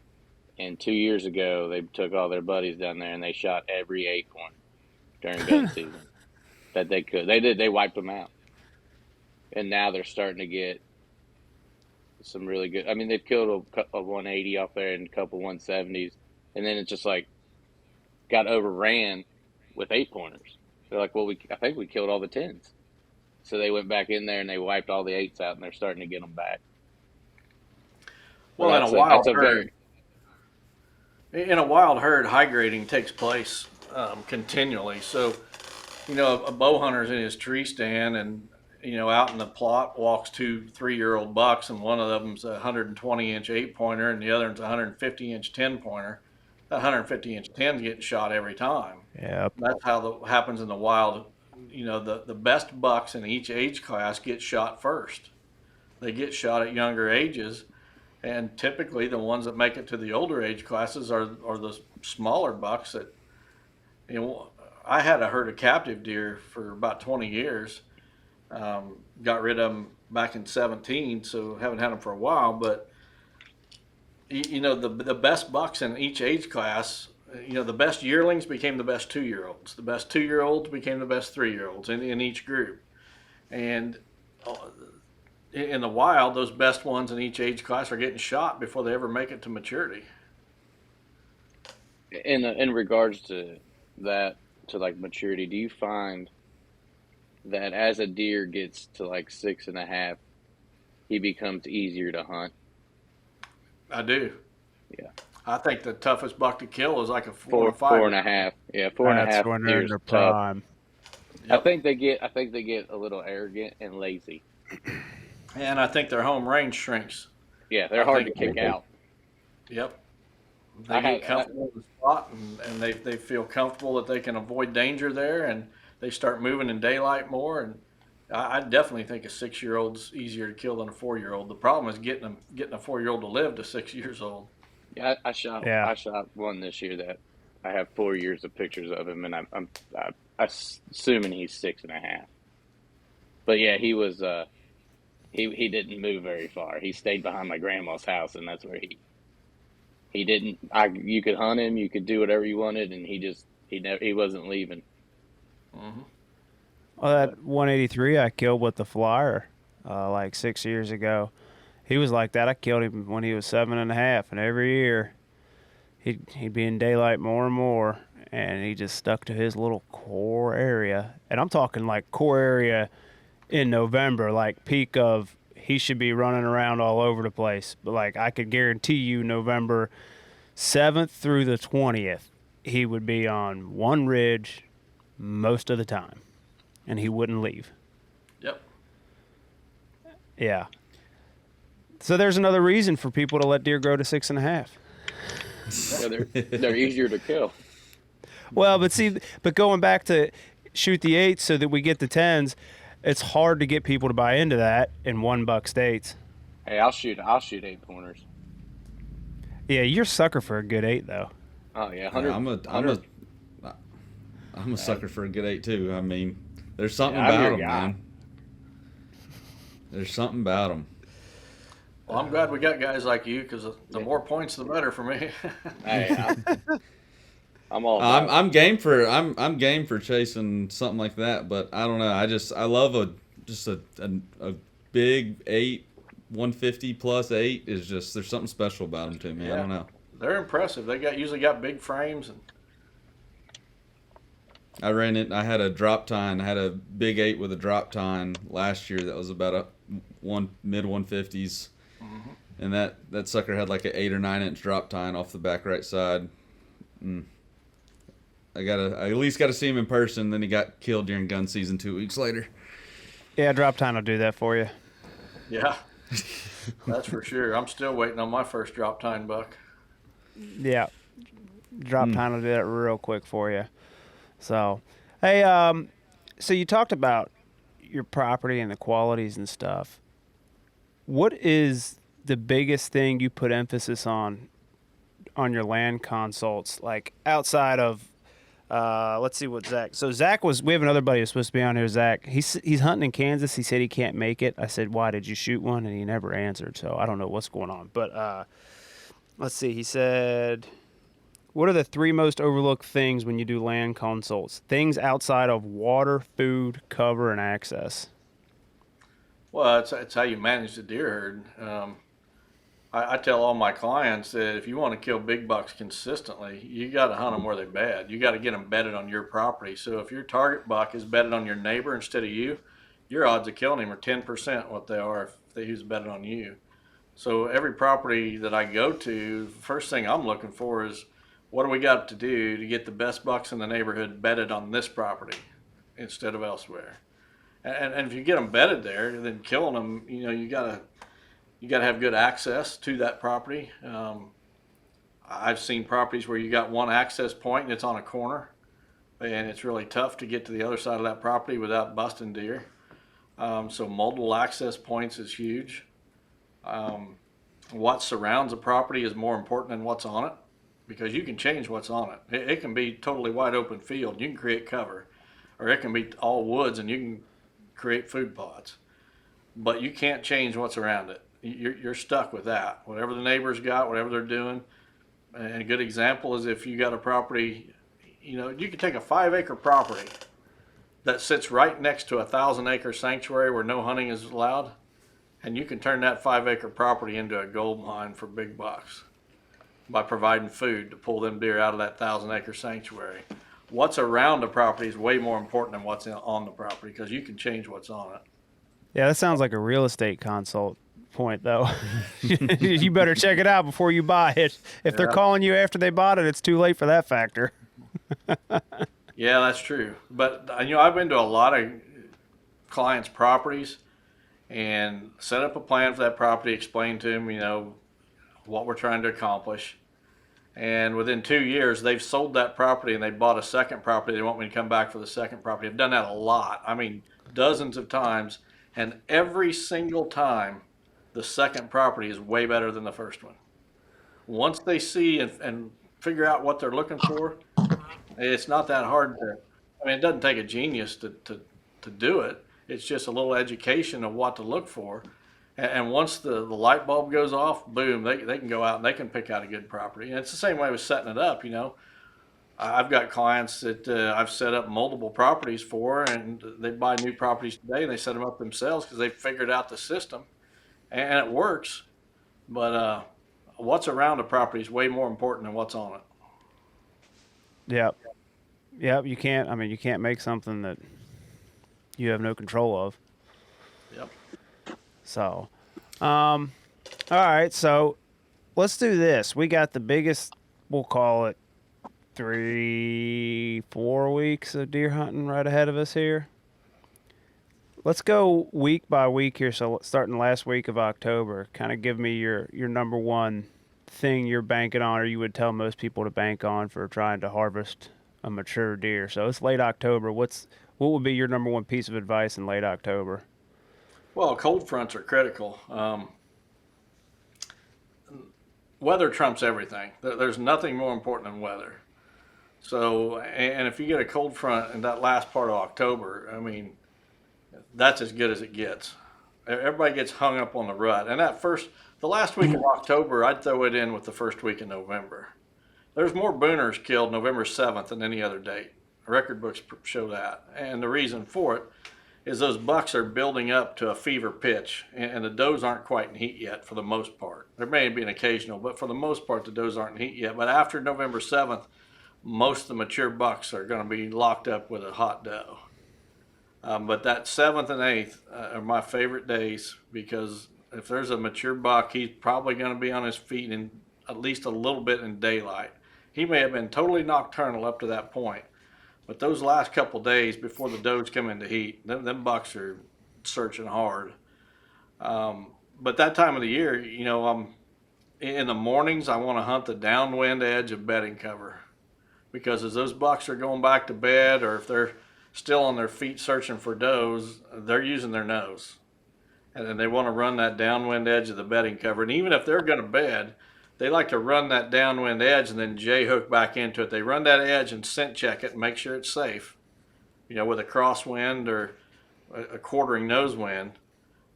Speaker 5: And 2 years ago, they took all their buddies down there and they shot every 8-pointer during gun season that they could. They wiped them out. And now they're starting to get some really good. I mean, they've killed a 180 off there and a couple 170s, and then it just like got overran with 8-pointers. They're like, well, I think we killed all the 10s. So they went back in there and they wiped all the 8s out, and they're starting to get them back.
Speaker 3: Well,
Speaker 5: So
Speaker 3: in a wild
Speaker 5: that's
Speaker 3: herd, high grading takes place continually. So, a bow hunter's in his tree stand and, out in the plot walks 2 3-year-old bucks, and one of them's a 120-inch 8-pointer and the other one's a 150-inch 10-pointer. That 150-inch 10's getting shot every time.
Speaker 1: Yep.
Speaker 3: That's how it happens in the wild. The best bucks in each age class get shot first. They get shot at younger ages, and typically the ones that make it to the older age classes are the smaller bucks that, I had a herd of captive deer for about 20 years. Got rid of them back in 17, so haven't had them for a while. But the best bucks in each age class, the best yearlings became the best 2-year-olds. The best 2-year-olds became the best 3-year-olds in each group. And in the wild, those best ones in each age class are getting shot before they ever make it to maturity.
Speaker 5: In regards to that, to like maturity, do you find that as a deer gets to like 6.5, he becomes easier to hunt?
Speaker 3: I do.
Speaker 5: Yeah,
Speaker 3: I think the toughest buck to kill is like a 4
Speaker 5: four
Speaker 3: or 5
Speaker 5: four
Speaker 3: year
Speaker 5: and a
Speaker 3: old.
Speaker 5: half. Yeah, 4.5
Speaker 1: when they're in
Speaker 5: deer's
Speaker 1: their
Speaker 5: tough.
Speaker 1: prime.
Speaker 3: Yep.
Speaker 5: I think they get a little arrogant and lazy.
Speaker 3: And I think their home range shrinks.
Speaker 5: Yeah, they're
Speaker 3: I
Speaker 5: hard to
Speaker 3: think,
Speaker 5: kick out.
Speaker 3: yep.
Speaker 5: I
Speaker 3: They get
Speaker 5: had
Speaker 3: comfortable in the spot and they feel comfortable that they can avoid danger there and they start moving in daylight more. And I definitely think a 6 year old's easier to kill than a 4 year old. The problem is getting a 4 year old to live to 6 years old.
Speaker 5: yeah,
Speaker 1: Yeah.
Speaker 5: I shot one this year that I have 4 years of pictures of him, and I'm assuming he's 6.5. But yeah, he was he didn't move very far. He stayed behind my grandma's house, and that's where he didn't. You could hunt him, you could do whatever you wanted, and he wasn't leaving.
Speaker 3: Hmm.
Speaker 1: Well, that 183 I killed with the flyer like 6 years ago. He was like that. I killed him when he was 7.5, and every year he'd be in daylight more and more, and he just stuck to his little core area. And I'm talking like core area in November, like peak of he should be running around all over the place. But like I could guarantee you, November 7th through the 20th, he would be on one ridge most of the time, and he wouldn't leave.
Speaker 3: Yep.
Speaker 1: Yeah. So there's another reason for people to let deer grow to 6.5.
Speaker 5: Yeah, they're easier to kill.
Speaker 1: Well, but going back to shoot the 8s so that we get the 10s, it's hard to get people to buy into that in one buck states.
Speaker 5: Hey, I'll shoot 8 pointers.
Speaker 1: Yeah, you're a sucker for a good 8 though.
Speaker 5: Oh yeah,
Speaker 4: Yeah,
Speaker 5: 100.
Speaker 4: I'm a sucker for a good 8 too. I mean, there's something
Speaker 5: Yeah, I'm
Speaker 4: about
Speaker 5: your
Speaker 4: them,
Speaker 5: guy.
Speaker 4: man. There's something about them.
Speaker 3: Well, I'm glad we got guys like you because the more points, the better for me.
Speaker 5: Hey, I'm all about it.
Speaker 4: I'm game for I'm game for chasing something like that, but I don't know. I love a big 8, 150 plus 8 is just there's something special about them to me. I don't know.
Speaker 3: They're impressive. They usually got big frames and
Speaker 4: I had a drop tine. I had a big 8 with a drop tine last year that was about a mid 150s, and that sucker had like an 8 or 9 inch drop tine off the back right side. I at least got to see him in person. Then he got killed during gun season 2 weeks later.
Speaker 1: Yeah, drop time will do that for you.
Speaker 3: yeah, that's for sure. I'm still waiting on my first drop tine buck.
Speaker 1: Yeah, drop time will do that real quick for you. So, hey, so you talked about your property and the qualities and stuff. What is the biggest thing you put emphasis on your land consults, like outside of? Let's see what Zach. So Zach we have another buddy who's supposed to be on here. Zach, he's hunting in Kansas. He said he can't make it. I said, why did you shoot one? And he never answered. So I don't know what's going on. But let's see. He said, what are the 3 most overlooked things when you do land consults? Things outside of water, food, cover, and access.
Speaker 3: Well, it's how you manage the deer herd. I tell all my clients that if you want to kill big bucks consistently, you got to hunt them where they bed. You got to get them bedded on your property. So if your target buck is bedded on your neighbor instead of you, your odds of killing him are 10% what they are if he's bedded on you. So every property that I go to, the first thing I'm looking for is what do we got to do to get the best bucks in the neighborhood bedded on this property instead of elsewhere. And if you get them bedded there, then killing them, you gotta have good access to that property. I've seen properties where you got one access point and it's on a corner, and it's really tough to get to the other side of that property without busting deer. So multiple access points is huge. What surrounds a property is more important than what's on it, because you can change what's on it. It can be totally wide open field. You can create cover, or it can be all woods and you can create food plots. But you can't change what's around it. You're stuck with that. Whatever the neighbors got, whatever they're doing. And a good example is if you got a property, you can take a 5-acre property that sits right next to a 1,000-acre sanctuary where no hunting is allowed, and you can turn that 5-acre property into a gold mine for big bucks by providing food to pull them deer out of that 1,000-acre sanctuary. What's around the property is way more important than what's on the property, because you can change what's on it.
Speaker 1: Yeah, that sounds like a real estate consult point, though. You better check it out before you buy it. If they're
Speaker 3: Yeah.
Speaker 1: calling you after they bought it, it's too late for that factor.
Speaker 3: Yeah, that's true. But I've been to a lot of clients' properties and set up a plan for that property, explain to them, what we're trying to accomplish. And within 2 years, they've sold that property and they bought a second property. They want me to come back for the second property. I've done that a lot. I mean, dozens of times. And every single time, the second property is way better than the first one. Once they see and figure out what they're looking for, it's not that hard to, it doesn't take a genius to do it. It's just a little education of what to look for. And once the light bulb goes off, boom, they can go out and they can pick out a good property. And it's the same way with setting it up. I've got clients that I've set up multiple properties for, and they buy new properties today and they set them up themselves because they've figured out the system and it works. But what's around a property is way more important than what's on it.
Speaker 1: Yep. Yep. You can't make something that you have no control of.
Speaker 3: Yep.
Speaker 1: So, all right. So let's do this. We got the biggest, we'll call it 3-4 weeks of deer hunting right ahead of us here. Let's go week by week here. So starting last week of October, kind of give me your number one thing you're banking on, or you would tell most people to bank on for trying to harvest a mature deer. So it's late October. What would be your number one piece of advice in late October?
Speaker 3: Well, cold fronts are critical. Weather trumps everything. There's nothing more important than weather. So, and if you get a cold front in that last part of October, that's as good as it gets. Everybody gets hung up on the rut. And the last week of October, I'd throw it in with the first week of November. There's more booners killed November 7th than any other date. Record books show that. And the reason for it is those bucks are building up to a fever pitch, and the does aren't quite in heat yet for the most part. There may be an occasional, but for the most part, the does aren't in heat yet. But after November 7th, most of the mature bucks are going to be locked up with a hot doe. But that 7th and 8th are my favorite days, because if there's a mature buck, he's probably going to be on his feet in at least a little bit in daylight. He may have been totally nocturnal up to that point, but those last couple days before the does come into heat, them bucks are searching hard. But that time of the year, in the mornings, I want to hunt the downwind edge of bedding cover, because as those bucks are going back to bed, or if they're still on their feet searching for does, they're using their nose. And then they want to run that downwind edge of the bedding cover. And even if they're going to bed, they like to run that downwind edge and then J-hook back into it. They run that edge and scent check it and make sure it's safe, with a crosswind or a quartering nose wind.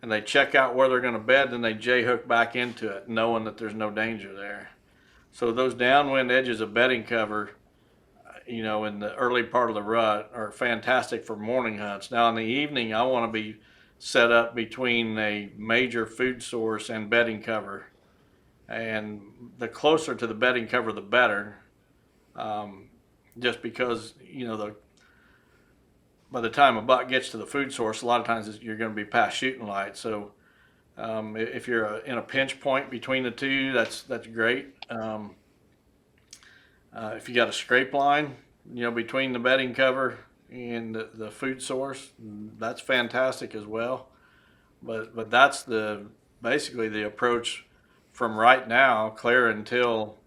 Speaker 3: And they check out where they're going to bed, then they J-hook back into it, knowing that there's no danger there. So those downwind edges of bedding cover, in the early part of the rut, are fantastic for morning hunts. Now in the evening, I want to be set up between a major food source and bedding cover. And the closer to the bedding cover, the better. Just because, by the time a buck gets to the food source, a lot of times you're going to be past shooting light. So if you're in a pinch point between the two, that's great. If you got a scrape line, between the bedding cover and the food source, that's fantastic as well. But that's basically the approach from right now clear until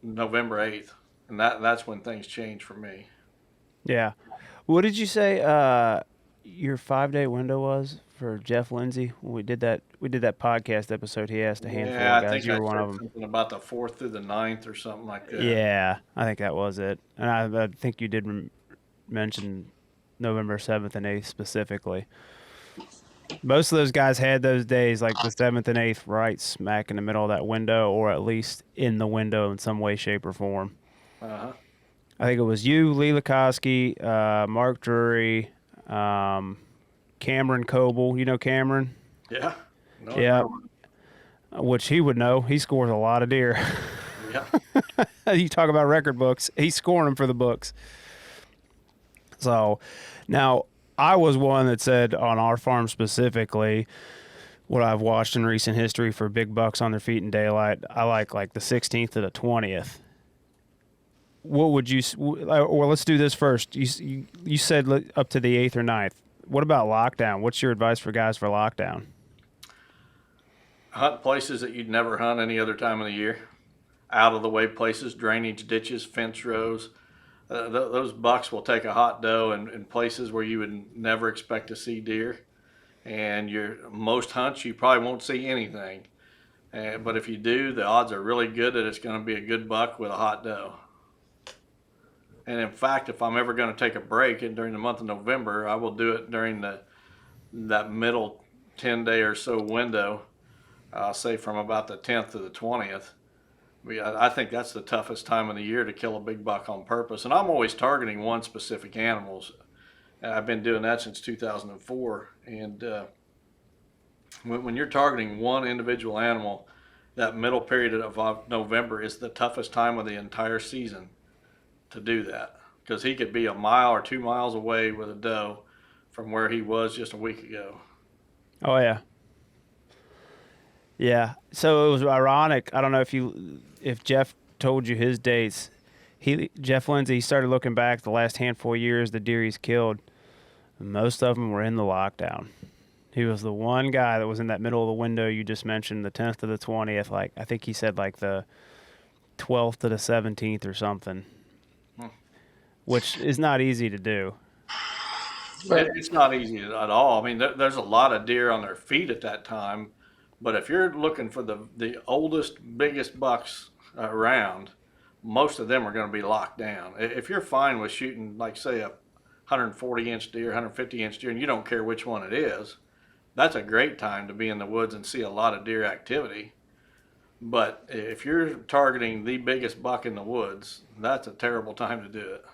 Speaker 3: November 8th. And that's when things change for me.
Speaker 1: Yeah. What did you say your 5-day window was for Jeff Lindsay? When we did that podcast episode, he asked a handful of guys.
Speaker 3: I think
Speaker 1: You
Speaker 3: I
Speaker 1: were one of
Speaker 3: said
Speaker 1: them.
Speaker 3: something about the 4th through the 9th or something like that.
Speaker 1: Yeah, I think that was it. And I think you did mention November 7th and 8th specifically. Most of those guys had those days, like the 7th and 8th, right smack in the middle of that window, or at least in the window in some way, shape, or form.
Speaker 3: Uh-huh.
Speaker 1: I think it was you, Lee Lukoski, Mark Drury, Cameron Coble. You know Cameron?
Speaker 3: Yeah. No,
Speaker 1: Yeah.
Speaker 3: no.
Speaker 1: Which he would know. He scores a lot of deer.
Speaker 3: Yeah.
Speaker 1: You talk about record books. He's scoring them for the books. So now I was one that said on our farm specifically, what I've watched in recent history for big bucks on their feet in daylight, I like the 16th to the 20th. What would you, or let's do this first. You said up to the 8th or 9th. What about lockdown? What's your advice for guys for lockdown?
Speaker 3: Hunt places that you'd never hunt any other time of the year. Out of the way places, drainage ditches, fence rows. Those bucks will take a hot doe in places where you would never expect to see deer. And most hunts, you probably won't see anything. But if you do, the odds are really good that it's going to be a good buck with a hot doe. And in fact, if I'm ever going to take a break during the month of November, I will do it during that middle 10-day or so window. I'll say from about the 10th to the 20th. I think that's the toughest time of the year to kill a big buck on purpose. And I'm always targeting one specific animal. I've been doing that since 2004. And when you're targeting one individual animal, that middle period of November is the toughest time of the entire season to do that. Because he could be a mile or 2 miles away with a doe from where he was just a week ago.
Speaker 1: Oh, yeah. Yeah. So it was ironic. I don't know if Jeff told you his dates. Jeff Lindsay started looking back the last handful of years, the deer he's killed. Most of them were in the lockdown. He was the one guy that was in that middle of the window you just mentioned, the 10th to the 20th. Like I think he said like the 12th to the 17th or something, which is not easy to do.
Speaker 3: It's not easy at all. I mean, there's a lot of deer on their feet at that time. But if you're looking for the oldest, biggest bucks around, most of them are going to be locked down. If you're fine with shooting, like say a 140-inch deer, 150-inch deer, and you don't care which one it is, that's a great time to be in the woods and see a lot of deer activity. But if you're targeting the biggest buck in the woods, that's a terrible time to do it.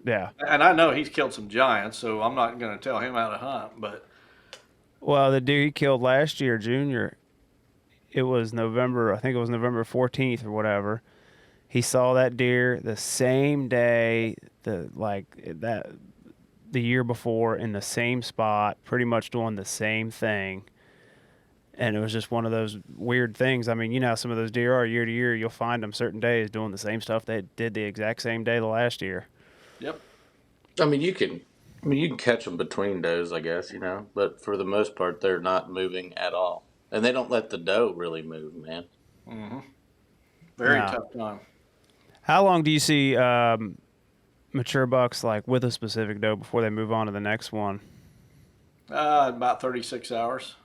Speaker 1: Yeah.
Speaker 3: And I know he's killed some giants, so I'm not going to tell him how to hunt, but
Speaker 1: Well, the deer he killed last year, Junior, it was November, I think it was November 14th or whatever. He saw that deer the same day, the year before in the same spot, pretty much doing the same thing. And it was just one of those weird things. I mean, you know how some of those deer are year to year. You'll find them certain days doing the same stuff they did the exact same day the last year.
Speaker 3: yep.
Speaker 6: I mean, you can catch them between does, I guess, but for the most part, they're not moving at all. And they don't let the doe really move, man.
Speaker 3: Mm-hmm. Very
Speaker 1: No.
Speaker 3: tough time.
Speaker 1: How long do you see mature bucks like with a specific doe before they move on to the next one?
Speaker 3: About 36 hours.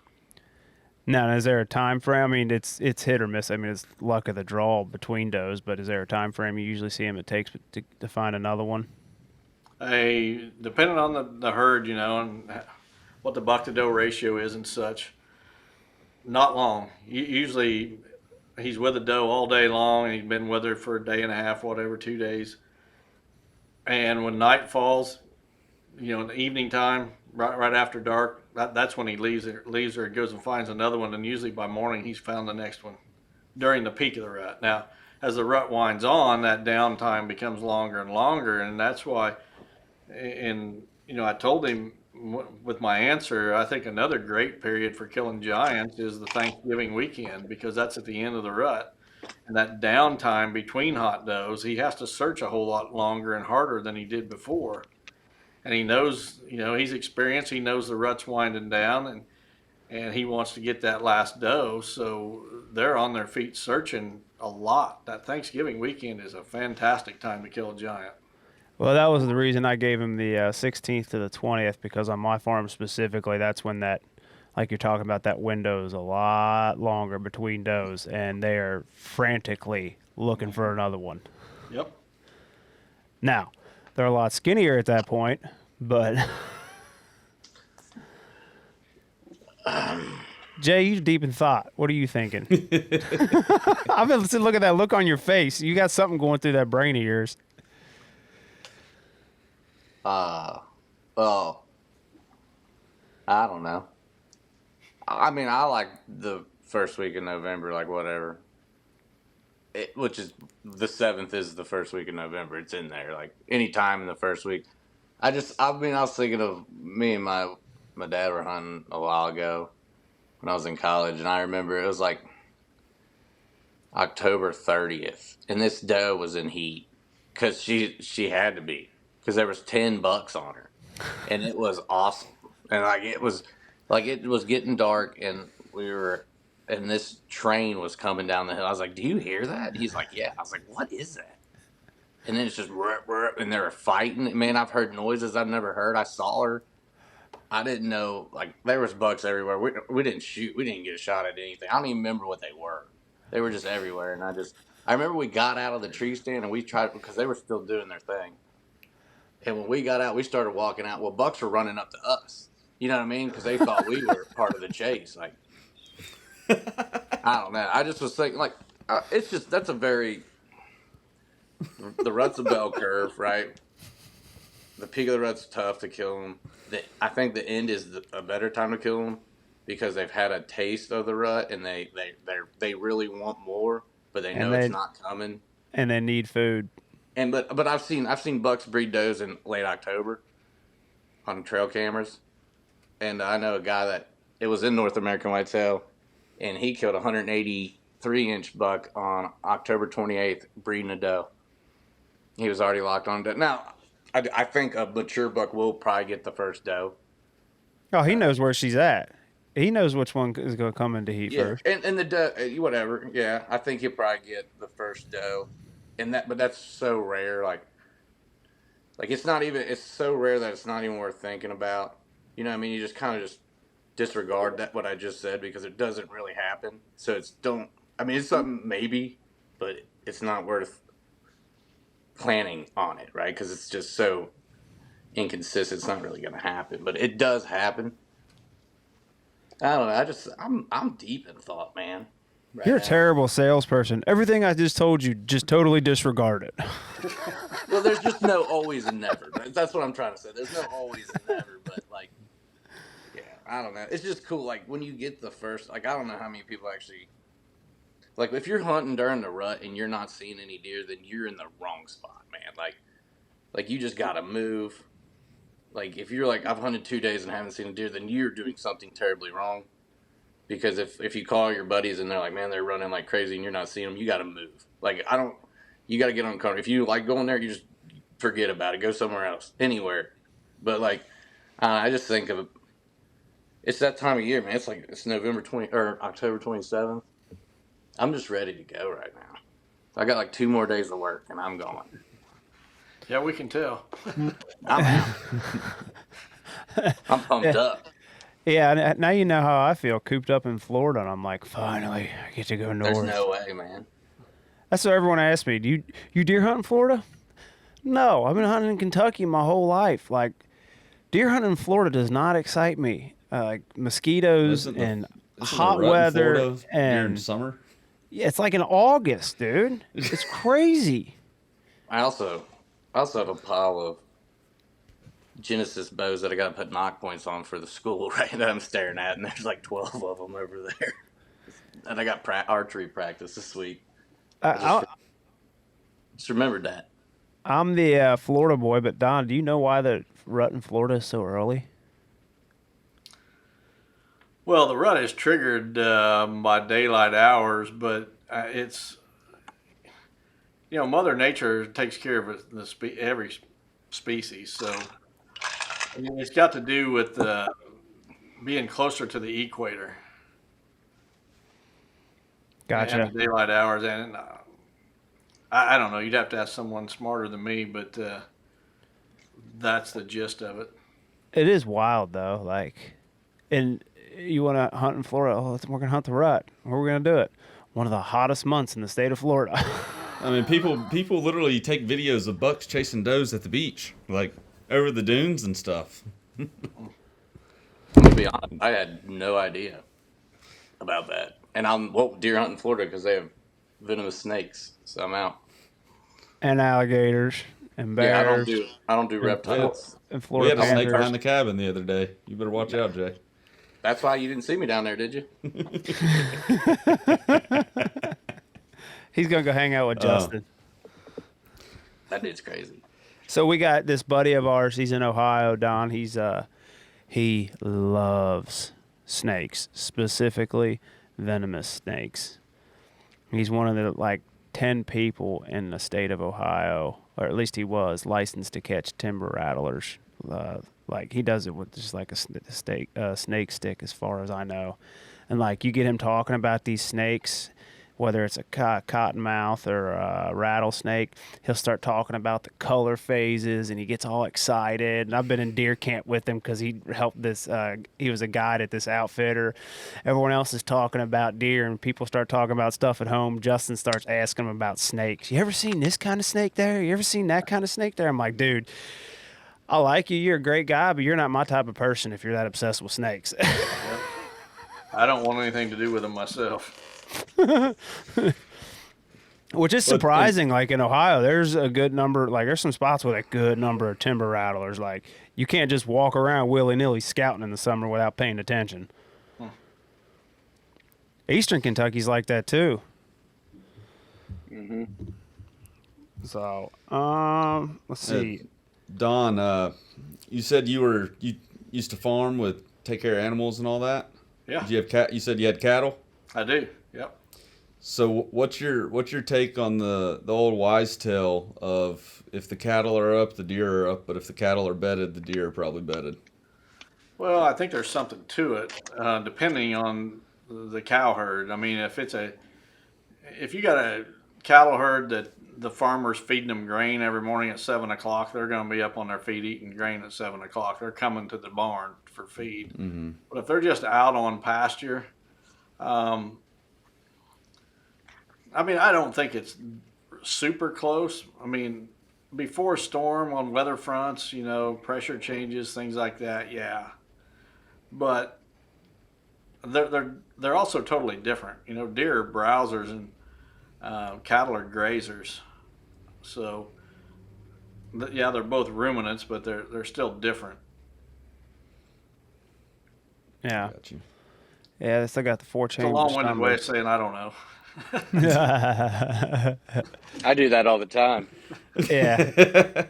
Speaker 1: Now, is there a time frame? I mean, it's hit or miss. I mean, it's luck of the draw between does, but is there a time frame you usually see it takes to find another one?
Speaker 3: Depending on the herd, and what the buck to doe ratio is and such, not long. Usually he's with a doe all day long, and he's been with her for a day and a half, whatever, 2 days. And when night falls, in the evening time, right after dark, that's when he leaves her, goes and finds another one, and usually by morning he's found the next one during the peak of the rut. Now, as the rut winds on, that downtime becomes longer and longer, and that's why. And I told him with my answer, I think another great period for killing giants is the Thanksgiving weekend, because that's at the end of the rut. And that downtime between hot does, he has to search a whole lot longer and harder than he did before. And he knows, he's experienced, he knows the rut's winding down, and he wants to get that last doe. So they're on their feet searching a lot. That Thanksgiving weekend is a fantastic time to kill a giant.
Speaker 1: Well, that was the reason I gave him the 16th to the 20th, because on my farm specifically, that's when that, like you're talking about, that window is a lot longer between does, and they are frantically looking for another one.
Speaker 3: Yep.
Speaker 1: Now, they're a lot skinnier at that point, but Jay, you deep in thought. What are you thinking? I've been listening. Look at that look on your face. You got something going through that brain of yours.
Speaker 6: Well, I don't know. I mean, I like the first week in November, like whatever. Which is the 7th is the first week of November. It's in there, like any time in the first week. I mean, I was thinking of me and my dad were hunting a while ago when I was in college, and I remember it was like October 30th, and this doe was in heat because she had to be because there was 10 bucks on her, and it was awesome. And it was getting dark, and and this train was coming down the hill. I was like, "Do you hear that?" He's like, "Yeah." I was like, "What is that?" And then it's just rup, rup, and they were fighting. Man, I've heard noises I've never heard. I saw her. I didn't know, like, there was bucks everywhere. We didn't shoot. We didn't get a shot at anything. I don't even remember what they were. They were just everywhere. And I remember we got out of the tree stand and we tried, because they were still doing their thing. And when we got out, we started walking out. Well, bucks were running up to us. You know what I mean? Because they thought we were part of the chase. Like, I don't know. I just was thinking, like, it's just, that's a very, the rut's a bell curve, right? The peak of the rut's tough to kill them. I think the end is a better time to kill them because they've had a taste of the rut and they really want more, but they know it's not coming.
Speaker 1: And they need food.
Speaker 6: And but I've seen bucks breed does in late October on trail cameras, and I know a guy that it was in North American Whitetail, and he killed a 183-inch buck on October 28th breeding a doe. He was already locked on doe. Now, I think a mature buck will probably get the first doe.
Speaker 1: Oh, he knows where she's at. He knows which one is going to come into heat first.
Speaker 6: And the doe, whatever. Yeah, I think he'll probably get the first doe, but that's so rare. Like it's not even. It's so rare that it's not even worth thinking about. You know what I mean? You just kind of just disregard what I just said because it doesn't really happen. So it's something maybe, but it's not worth planning on it, right? Because it's just so inconsistent. It's not really going to happen, but it does happen. I don't know. I'm deep in thought, man. Right
Speaker 1: You're
Speaker 6: now.
Speaker 1: a terrible salesperson. Everything I just told you, just totally disregard it.
Speaker 6: Well, there's just no always and never. That's what I'm trying to say. There's no always and never, but like, yeah, I don't know. It's just cool. Like when you get the first, like I don't know how many people actually. Like if you're hunting during the rut and you're not seeing any deer, then you're in the wrong spot, man. Like you just gotta move. Like if you're like I've hunted 2 days and haven't seen a deer, then you're doing something terribly wrong. Because if you call your buddies and they're like, man, they're running like crazy and you're not seeing them, you got to move. Like you got to get on cover. If you like going there, you just forget about it. Go somewhere else, anywhere. But like, I just think of it's that time of year, man. It's like it's October 27th. I'm just ready to go right now. I got like 2 more days of work and I'm going.
Speaker 3: Yeah, we can tell.
Speaker 6: I'm out. I'm pumped up.
Speaker 1: Yeah, now you know how I feel cooped up in Florida, and I'm like, finally, I get to go north.
Speaker 6: There's no way, man.
Speaker 1: That's what everyone asks me. Do you deer hunt in Florida? No, I've been hunting in Kentucky my whole life. Like, deer hunting in Florida does not excite me. Like mosquitoes and hot weather
Speaker 4: during summer.
Speaker 1: Yeah, it's like in August, dude. It's crazy.
Speaker 6: I also have a pile of Genesis bows that I got to put knock points on for the school, right? That I'm staring at, and there's like 12 of them over there. And I got archery practice this week. Just remembered that.
Speaker 1: I'm the Florida boy, but Don, do you know why the rut in Florida is so early?
Speaker 3: Well, the rut is triggered by daylight hours, but it's Mother Nature takes care of every species, so it's got to do with being closer to the equator.
Speaker 1: Gotcha.
Speaker 3: And the daylight hours, and I don't know. You'd have to ask someone smarter than me, but that's the gist of it.
Speaker 1: It is wild though. Like, and you want to hunt in Florida? Oh, we're gonna hunt the rut. Where are we gonna do it? One of the hottest months in the state of Florida.
Speaker 4: I mean, people literally take videos of bucks chasing does at the beach, like over the dunes and stuff.
Speaker 6: I'm gonna be honest, I had no idea about that, and I'm deer hunting in Florida because they have venomous snakes, so I'm out.
Speaker 1: And alligators. and
Speaker 6: Yeah,
Speaker 1: bears
Speaker 6: I don't do reptiles.
Speaker 1: and
Speaker 4: We
Speaker 1: Florida
Speaker 4: had a snake
Speaker 1: panthers.
Speaker 4: behind the cabin the other day. You better watch out, Jay.
Speaker 6: That's why you didn't see me down there, did you?
Speaker 1: He's gonna go hang out with Justin.
Speaker 6: That dude's crazy.
Speaker 1: So we got this buddy of ours. He's in Ohio, Don. He loves snakes, specifically venomous snakes. He's one of the 10 people in the state of Ohio, or at least he was licensed to catch timber rattlers. He does it with just like a snake stick, as far as I know. And you get him talking about these snakes, whether it's a cottonmouth or a rattlesnake, he'll start talking about the color phases, and he gets all excited. And I've been in deer camp with him because he helped this. He was a guide at this outfitter. Everyone else is talking about deer, and people start talking about stuff at home. Justin starts asking him about snakes. You ever seen this kind of snake there? You ever seen that kind of snake there? I'm like, dude, I like you. You're a great guy, but you're not my type of person if you're that obsessed with snakes.
Speaker 3: I don't want anything to do with them myself.
Speaker 1: Which is surprising. In Ohio, there's a good number. There's some spots with a good number of timber rattlers. You can't just walk around willy-nilly scouting in the summer without paying attention. Eastern Kentucky's like that too.
Speaker 6: Mm-hmm.
Speaker 1: So, let's see.
Speaker 4: Don, you said you used to farm take care of animals and all that.
Speaker 3: Yeah.
Speaker 4: Did you have You said you had cattle.
Speaker 3: I do. Yep.
Speaker 4: So what's your take on the old wise tale of if the cattle are up, the deer are up, but if the cattle are bedded, the deer are probably bedded?
Speaker 3: Well, I think there's something to it, depending on the cow herd. I mean, if you got a cattle herd that the farmer's feeding them grain every morning at 7 o'clock, they're going to be up on their feet eating grain at 7 o'clock. They're coming to the barn for feed.
Speaker 4: Mm-hmm.
Speaker 3: But if they're just out on pasture, I don't think it's super close. I mean, before storm on weather fronts, pressure changes, things like that. Yeah, but they're also totally different. Deer are browsers and cattle are grazers. So yeah, they're both ruminants, but they're still different.
Speaker 1: Yeah.
Speaker 4: Got you.
Speaker 1: Yeah, they still got the four
Speaker 3: It's a
Speaker 1: chambers.
Speaker 3: long-winded way of saying I don't know.
Speaker 6: I do that all the time.
Speaker 1: Yeah.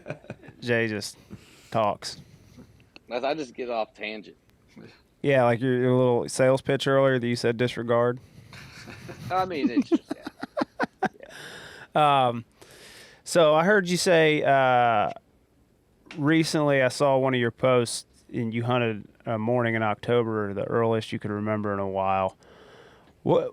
Speaker 1: Jay just talks.
Speaker 6: I just get off tangent.
Speaker 1: Yeah, like your little sales pitch earlier that you said disregard.
Speaker 6: I mean, it's just
Speaker 1: So I heard you say recently I saw one of your posts and you hunted a morning in October, the earliest you could remember in a while. What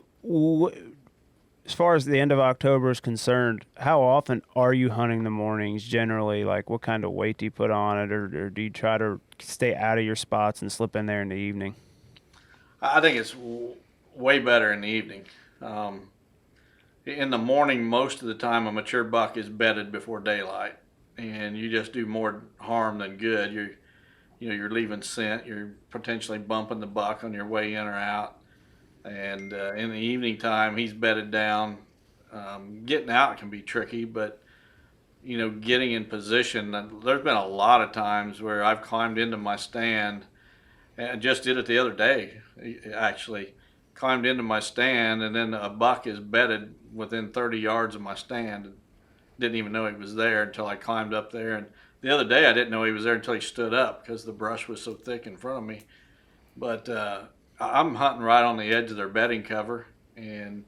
Speaker 1: as far as the end of October is concerned, how often are you hunting the mornings generally? What kind of weight do you put on it, or do you try to stay out of your spots and slip in there in the evening?
Speaker 3: I think it's way better in the evening. In the morning, most of the time, a mature buck is bedded before daylight, and you just do more harm than good. You're leaving scent. You're potentially bumping the buck on your way in or out. And in the evening time, he's bedded down. Getting out can be tricky, but getting in position. There's been a lot of times where I've climbed into my stand, and I just did it the other day. Actually, climbed into my stand, and then a buck is bedded within 30 yards of my stand. And didn't even know he was there until I climbed up there. And the other day, I didn't know he was there until he stood up because the brush was so thick in front of me. But I'm hunting right on the edge of their bedding cover, and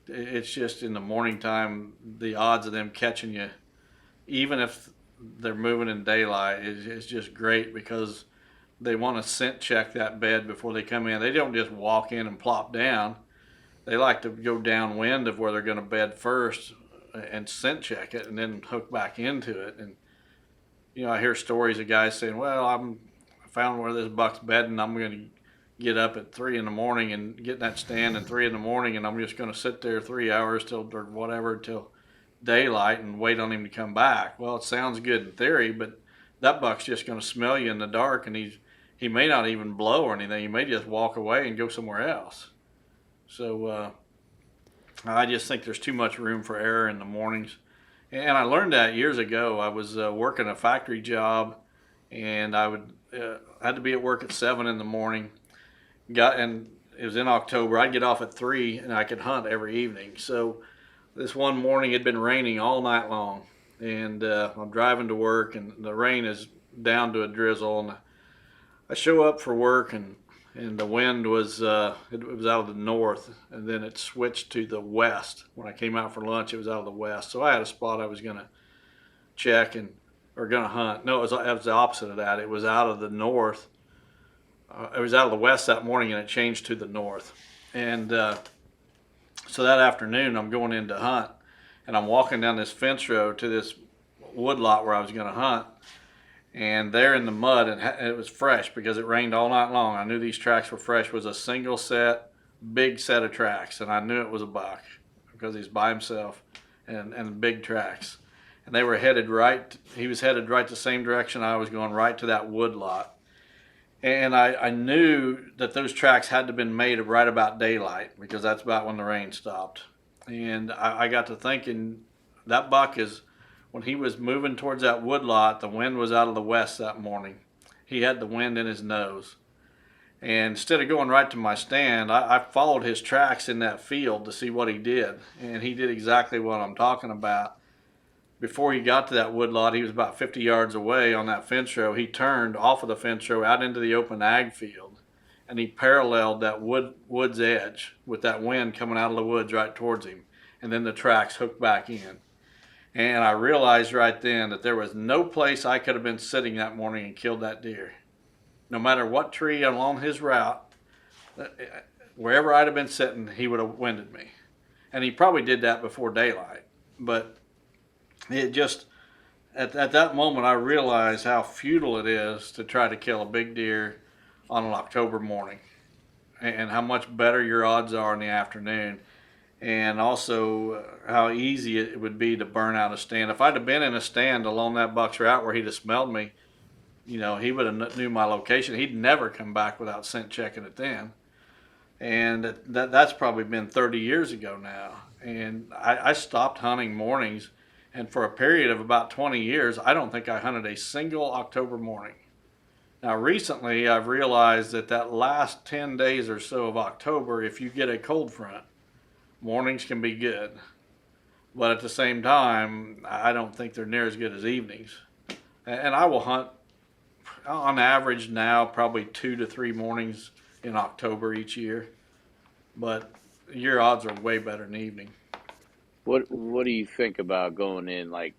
Speaker 3: it's just in the morning time, the odds of them catching you, even if they're moving in daylight, is just great because they want to scent check that bed before they come in. They don't just walk in and plop down. They like to go downwind of where they're going to bed first and scent check it and then hook back into it. And I hear stories of guys saying, well, I found where this buck's bedding. I'm going to get up at 3 a.m. and get in that stand at 3 a.m. and I'm just going to sit there 3 hours till daylight and wait on him to come back. Well, it sounds good in theory, but that buck's just going to smell you in the dark, and he may not even blow or anything. He may just walk away and go somewhere else. So I just think there's too much room for error in the mornings. And I learned that years ago. I was working a factory job, and I would had to be at work at 7 in the morning. And it was in October. I'd get off at 3, and I could hunt every evening. So this one morning, it had been raining all night long, and I'm driving to work, and the rain is down to a drizzle, and I show up for work, and the wind was it was out of the north, and then it switched to the west. When I came out for lunch, it was out of the west. So I had a spot I was gonna check and or gonna hunt. No, it was the opposite of that. It was out of the north. It was out of the west that morning, and it changed to the north. And so that afternoon, I'm going in to hunt, and I'm walking down this fence road to this wood lot where I was gonna hunt, and there in the mud, and it was fresh because it rained all night long. I knew these tracks were fresh. Was a single set, big set of tracks, and I knew it was a buck because he's by himself, and big tracks, and they were headed right. He was headed right the same direction I was going, right to that wood lot, and I knew that those tracks had to have been made right about daylight because that's about when the rain stopped, and I got to thinking that buck is when he was moving towards that woodlot, the wind was out of the west that morning. He had the wind in his nose. And instead of going right to my stand, I followed his tracks in that field to see what he did. And he did exactly what I'm talking about. Before he got to that woodlot, he was about 50 yards away on that fence row. He turned off of the fence row out into the open ag field. And he paralleled that wood's edge with that wind coming out of the woods right towards him. And then the tracks hooked back in. And I realized right then that there was no place I could have been sitting that morning and killed that deer. No matter what tree along his route, wherever I'd have been sitting, he would have winded me. And he probably did that before daylight. But it just, at that moment, I realized how futile it is to try to kill a big deer on an October morning, and how much better your odds are in the afternoon. And also how easy it would be to burn out a stand. If I'd have been in a stand along that buck's route where he'd have smelled me, he would have knew my location. He'd never come back without scent checking it then. And that's probably been 30 years ago now. And I stopped hunting mornings, and for a period of about 20 years, I don't think I hunted a single October morning. Now recently, I've realized that last 10 days or so of October, if you get a cold front, mornings can be good, but at the same time, I don't think they're near as good as evenings. And I will hunt on average now probably 2 to 3 mornings in October each year, but your odds are way better in the evening.
Speaker 5: What do you think about going in like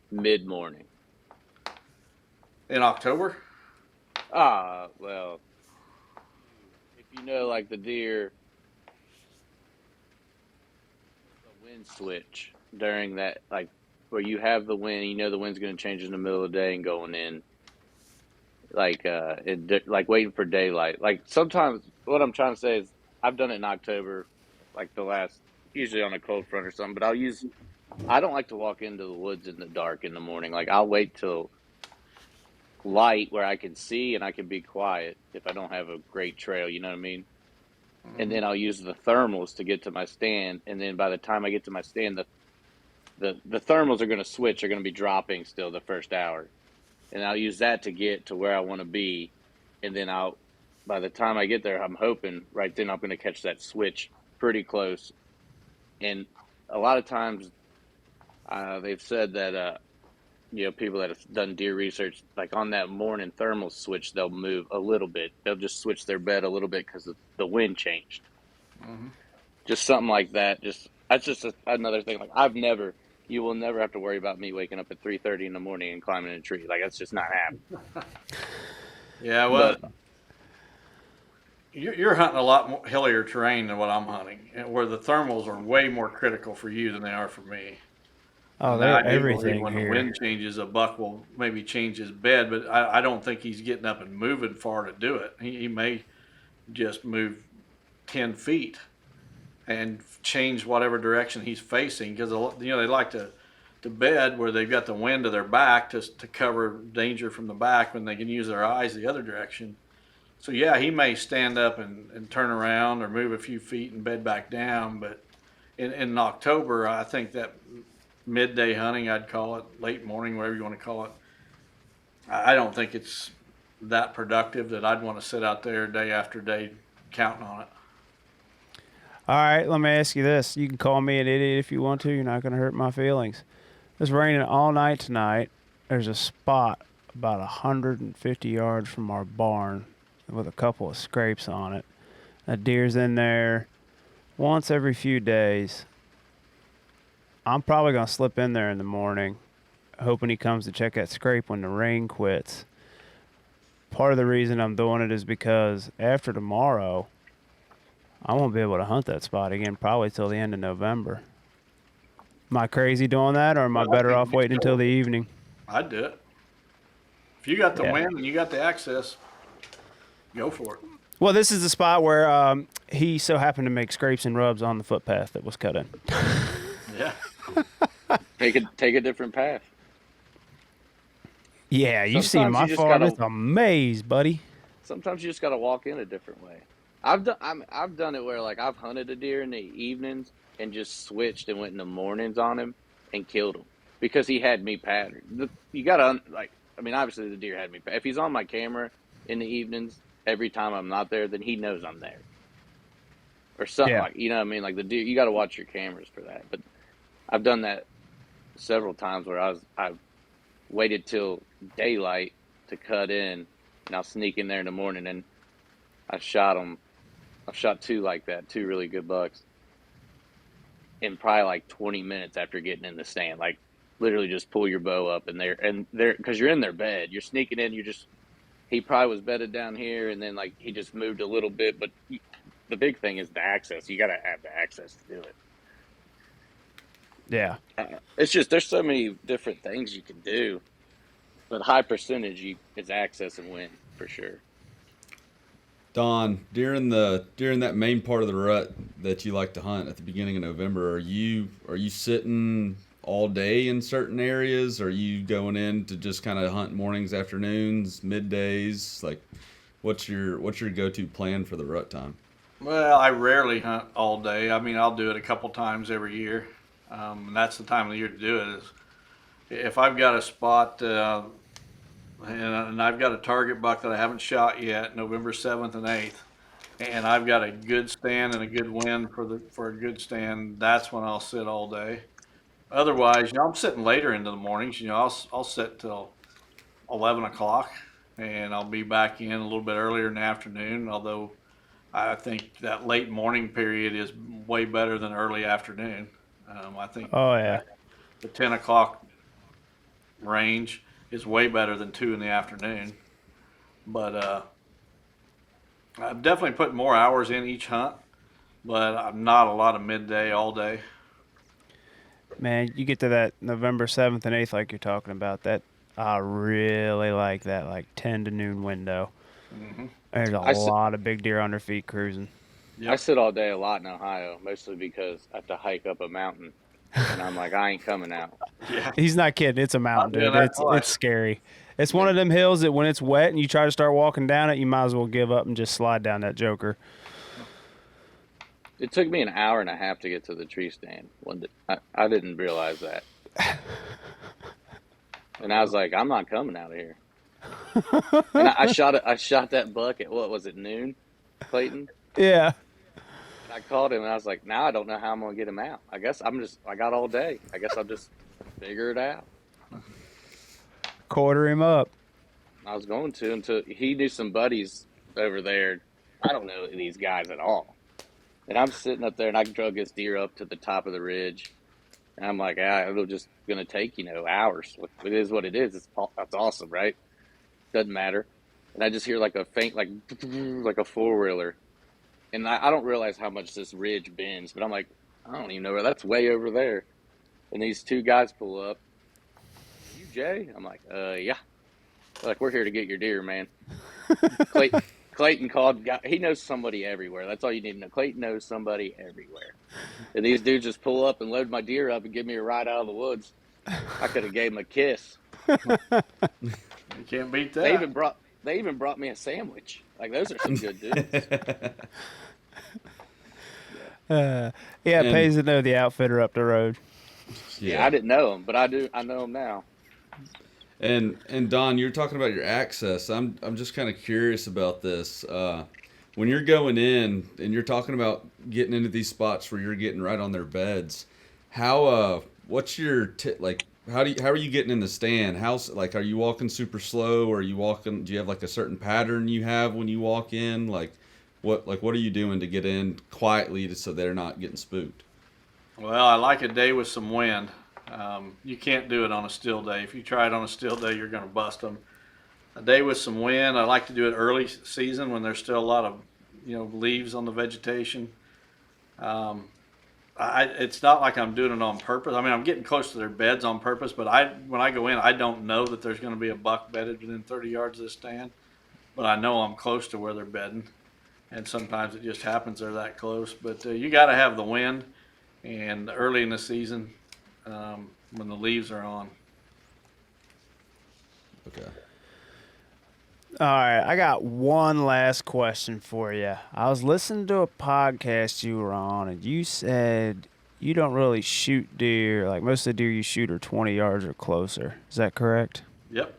Speaker 5: mid morning?
Speaker 3: In October?
Speaker 5: Well, if you know like the deer, the wind switch during that, like where you have the wind, the wind's going to change in the middle of the day and going in, like waiting for daylight. Like sometimes, what I'm trying to say is, I've done it in October, like usually on a cold front or something. But I don't like to walk into the woods in the dark in the morning. Like I'll wait till light where I can see and I can be quiet if I don't have a great trail. You know what I mean? And then I'll use the thermals to get to my stand. And then by the time I get to my stand, the thermals are going to switch. They're going to be dropping still the first hour. And I'll use that to get to where I want to be. And then by the time I get there, I'm hoping right then I'm going to catch that switch pretty close. And a lot of times they've said that, people that have done deer research, like on that morning thermal switch, they'll move a little bit. They'll just switch their bed a little bit because the wind changed. Mm-hmm. Just something like that. That's just another thing. Like you will never have to worry about me waking up at 3:30 in the morning and climbing a tree. Like that's just not happening.
Speaker 3: Yeah, well, you're hunting a lot more hillier terrain than what I'm hunting, where the thermals are way more critical for you than they are for me.
Speaker 2: Oh,
Speaker 3: Now,
Speaker 2: they're everything
Speaker 3: when
Speaker 2: here.
Speaker 3: the wind changes, a buck will maybe change his bed, but I don't think he's getting up and moving far to do it. He may just move 10 feet and change whatever direction he's facing, because they like to bed where they've got the wind to their back to cover danger from the back when they can use their eyes the other direction. So yeah, he may stand up and turn around or move a few feet and bed back down, but in October, I think that midday hunting, I'd call it, late morning, whatever you want to call it. I don't think it's that productive that I'd want to sit out there day after day counting on it.
Speaker 1: All right, let me ask you this. You can call me an idiot if you want to. You're not going to hurt my feelings. It's raining all night tonight. There's a spot about 150 yards from our barn with a couple of scrapes on it. A deer's in there once every few days. I'm probably going to slip in there in the morning, hoping he comes to check that scrape when the rain quits. Part of the reason I'm doing it is because after tomorrow, I won't be able to hunt that spot again probably till the end of November. Am I crazy doing that, or am I better off waiting until the evening?
Speaker 3: I'd do it. If you got the
Speaker 1: Yeah.
Speaker 3: wind and you got the access, go for it.
Speaker 1: Well, this is the spot where he so happened to make scrapes and rubs on the footpath that was cut in.
Speaker 3: Yeah.
Speaker 5: Take a different path.
Speaker 1: Yeah, you see
Speaker 5: Sometimes
Speaker 1: my
Speaker 5: you just
Speaker 1: farm.
Speaker 5: gotta-
Speaker 1: It's a maze, buddy.
Speaker 5: Sometimes you just got to walk in a different way. I've done it where like I've hunted a deer in the evenings and just switched and went in the mornings on him and killed him because he had me patterned. You got to obviously the deer had me. If he's on my camera in the evenings every time I'm not there, then he knows I'm there. Or something
Speaker 1: Yeah.
Speaker 5: like, you know what I mean? Like the deer, you got to watch your cameras for that. But I've done that several times where I waited till daylight to cut in, and I'll sneak in there in the morning, and I shot them. I've shot two like that, two really good bucks, in probably like 20 minutes after getting in the stand. Like literally just pull your bow up and they're because you're in their bed, you're sneaking in. He probably was bedded down here, and then like he just moved a little bit. But the big thing is the access. You got to have the access to do it.
Speaker 1: Yeah.
Speaker 5: It's just there's so many different things you can do, but high percentage is access and win for sure.
Speaker 4: Don, during that main part of the rut that you like to hunt at the beginning of November, are you sitting all day in certain areas? Are you going in to just kind of hunt mornings, afternoons, middays? Like, what's your go-to plan for the rut time?
Speaker 3: Well, I rarely hunt all day. I mean, I'll do it a couple times every year. And that's the time of the year to do it. Is if I've got a spot and I've got a target buck that I haven't shot yet, November 7th and 8th, and I've got a good stand and a good wind for a good stand, that's when I'll sit all day. Otherwise, I'm sitting later into the mornings. I'll sit till 11 o'clock, and I'll be back in a little bit earlier in the afternoon. Although I think that late morning period is way better than early afternoon. I think
Speaker 1: Oh, yeah.
Speaker 3: the 10 o'clock range is way better than 2 in the afternoon. But I've definitely put more hours in each hunt, but I'm not a lot of midday all day.
Speaker 1: Man, you get to that November 7th and 8th like you're talking about, that I really like that like 10 to noon window.
Speaker 3: Mm-hmm.
Speaker 1: There's a lot of big deer on their feet cruising.
Speaker 3: Yep.
Speaker 5: I sit all day a lot in Ohio, mostly because I have to hike up a mountain, and I'm like, I ain't coming out.
Speaker 3: Yeah.
Speaker 1: He's not kidding. It's a mountain,
Speaker 3: Yeah,
Speaker 1: dude.
Speaker 3: that's why.
Speaker 1: It's scary. It's one of them hills that when it's wet and you try to start walking down it, you might as well give up and just slide down that joker.
Speaker 5: It took me an hour and a half to get to the tree stand. I didn't realize that, and I was like, I'm not coming out of here. And I shot that buck at what was it, noon, Clayton?
Speaker 1: Yeah.
Speaker 5: And I called him and I was like, now I don't know how I'm gonna get him out. I guess I got all day. I guess I'll just figure it out.
Speaker 1: Quarter him up.
Speaker 5: I was going to until he knew some buddies over there. I don't know these guys at all. And I'm sitting up there and I drug this deer up to the top of the ridge. And I'm like, it'll just going to take, hours. It is what it is. That's awesome, right? Doesn't matter. And I just hear like a faint, like a four-wheeler. And I don't realize how much this ridge bends, but I'm like, I don't even know where that's way over there. And these two guys pull up. You Jay? I'm like, yeah. They're like, we're here to get your deer, man. Clayton called. He knows somebody everywhere. That's all you need to know. Clayton knows somebody everywhere. And these dudes just pull up and load my deer up and give me a ride out of the woods. I could have gave them a kiss.
Speaker 3: You can't beat that.
Speaker 5: They even brought me a sandwich. Like those are some good dudes.
Speaker 1: Yeah, it
Speaker 4: And
Speaker 1: pays to know the outfitter up the road.
Speaker 5: Yeah, I didn't know him, but I do. I know him now.
Speaker 4: And Don, you're talking about your access. I'm just kind of curious about this. When you're going in and you're talking about getting into these spots where you're getting right on their beds, what's your like? How are you getting in the stand? How's like are you walking super slow? Or are you walking? Do you have like a certain pattern you have when you walk in? What are you doing to get in quietly so they're not getting spooked?
Speaker 3: Well, I like a day with some wind. You can't do it on a still day. If you try it on a still day, you're going to bust them. A day with some wind. I like to do it early season when there's still a lot of, leaves on the vegetation. Um, it's not like I'm doing it on purpose. I mean, I'm getting close to their beds on purpose, but when I go in, I don't know that there's going to be a buck bedded within 30 yards of the stand, but I know I'm close to where they're bedding, and sometimes it just happens they're that close. But you got to have the wind, and early in the season, when the leaves are on.
Speaker 4: Okay.
Speaker 1: All right, I got one last question for you. I was listening to a podcast you were on, and you said you don't really shoot deer. Like most of the deer you shoot are 20 yards or closer. Is that correct?
Speaker 3: Yep.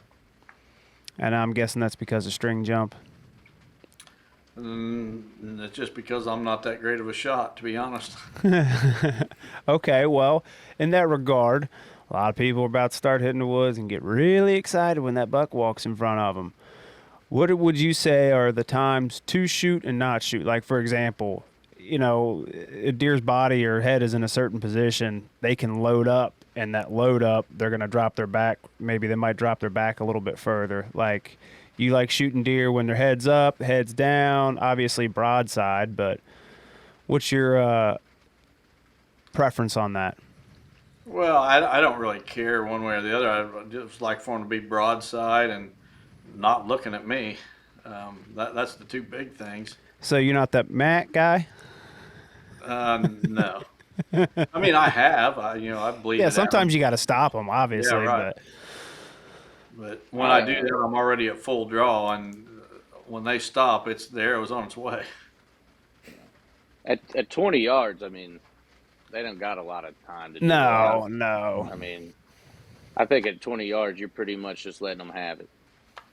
Speaker 1: And I'm guessing that's because of string jump.
Speaker 3: And it's just because I'm not that great of a shot, to be honest.
Speaker 1: Okay, well, in that regard, a lot of people are about to start hitting the woods and get really excited when that buck walks in front of them. What would you say are the times to shoot and not shoot? Like, for example, a deer's body or head is in a certain position. They can load up, and that load up, they're going to drop their back. Maybe they might drop their back a little bit further. Like, you like shooting deer when their head's up, head's down, obviously broadside, but what's your preference on that?
Speaker 3: Well, I don't really care one way or the other. I just like for them to be broadside and not looking at me. That's the two big things.
Speaker 1: So you're not that Mac guy?
Speaker 3: No. I mean, I have. I bleed
Speaker 1: Yeah,
Speaker 3: it out.
Speaker 1: sometimes you got to stop them,
Speaker 3: Yeah,
Speaker 1: obviously,
Speaker 3: right.
Speaker 1: but
Speaker 3: But when I do that, I'm already at full draw, and when they stop, the arrow's on its way.
Speaker 5: At 20 yards, I mean, they don't got a lot of time to do
Speaker 1: no,
Speaker 5: that.
Speaker 1: no.
Speaker 5: I mean, I think at 20 yards, you're pretty much just letting them have it.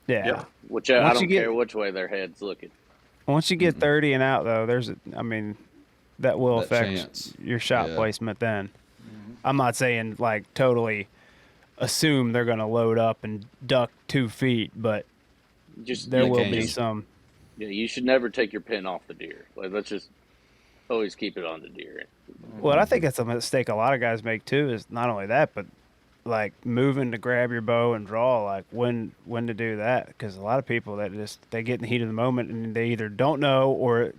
Speaker 1: Yeah.
Speaker 3: Yeah.
Speaker 5: Which I
Speaker 1: Once you
Speaker 5: don't
Speaker 1: get-
Speaker 5: care which way their head's looking.
Speaker 1: Once you get 30 and out, though, that will
Speaker 4: That
Speaker 1: affect
Speaker 4: chance.
Speaker 1: your shot
Speaker 4: Yeah.
Speaker 1: placement then. I'm not saying, like, totally assume they're going to load up and duck 2 feet, but
Speaker 5: Just
Speaker 1: there
Speaker 4: They
Speaker 1: will
Speaker 4: can.
Speaker 1: be some.
Speaker 5: you should never take your pin off the deer. Like, let's just always keep it on the deer.
Speaker 1: Well, I think that's a mistake a lot of guys make, too, is not only that, but, like, moving to grab your bow and draw, like, when to do that. Because a lot of people, they get in the heat of the moment, and they either don't know or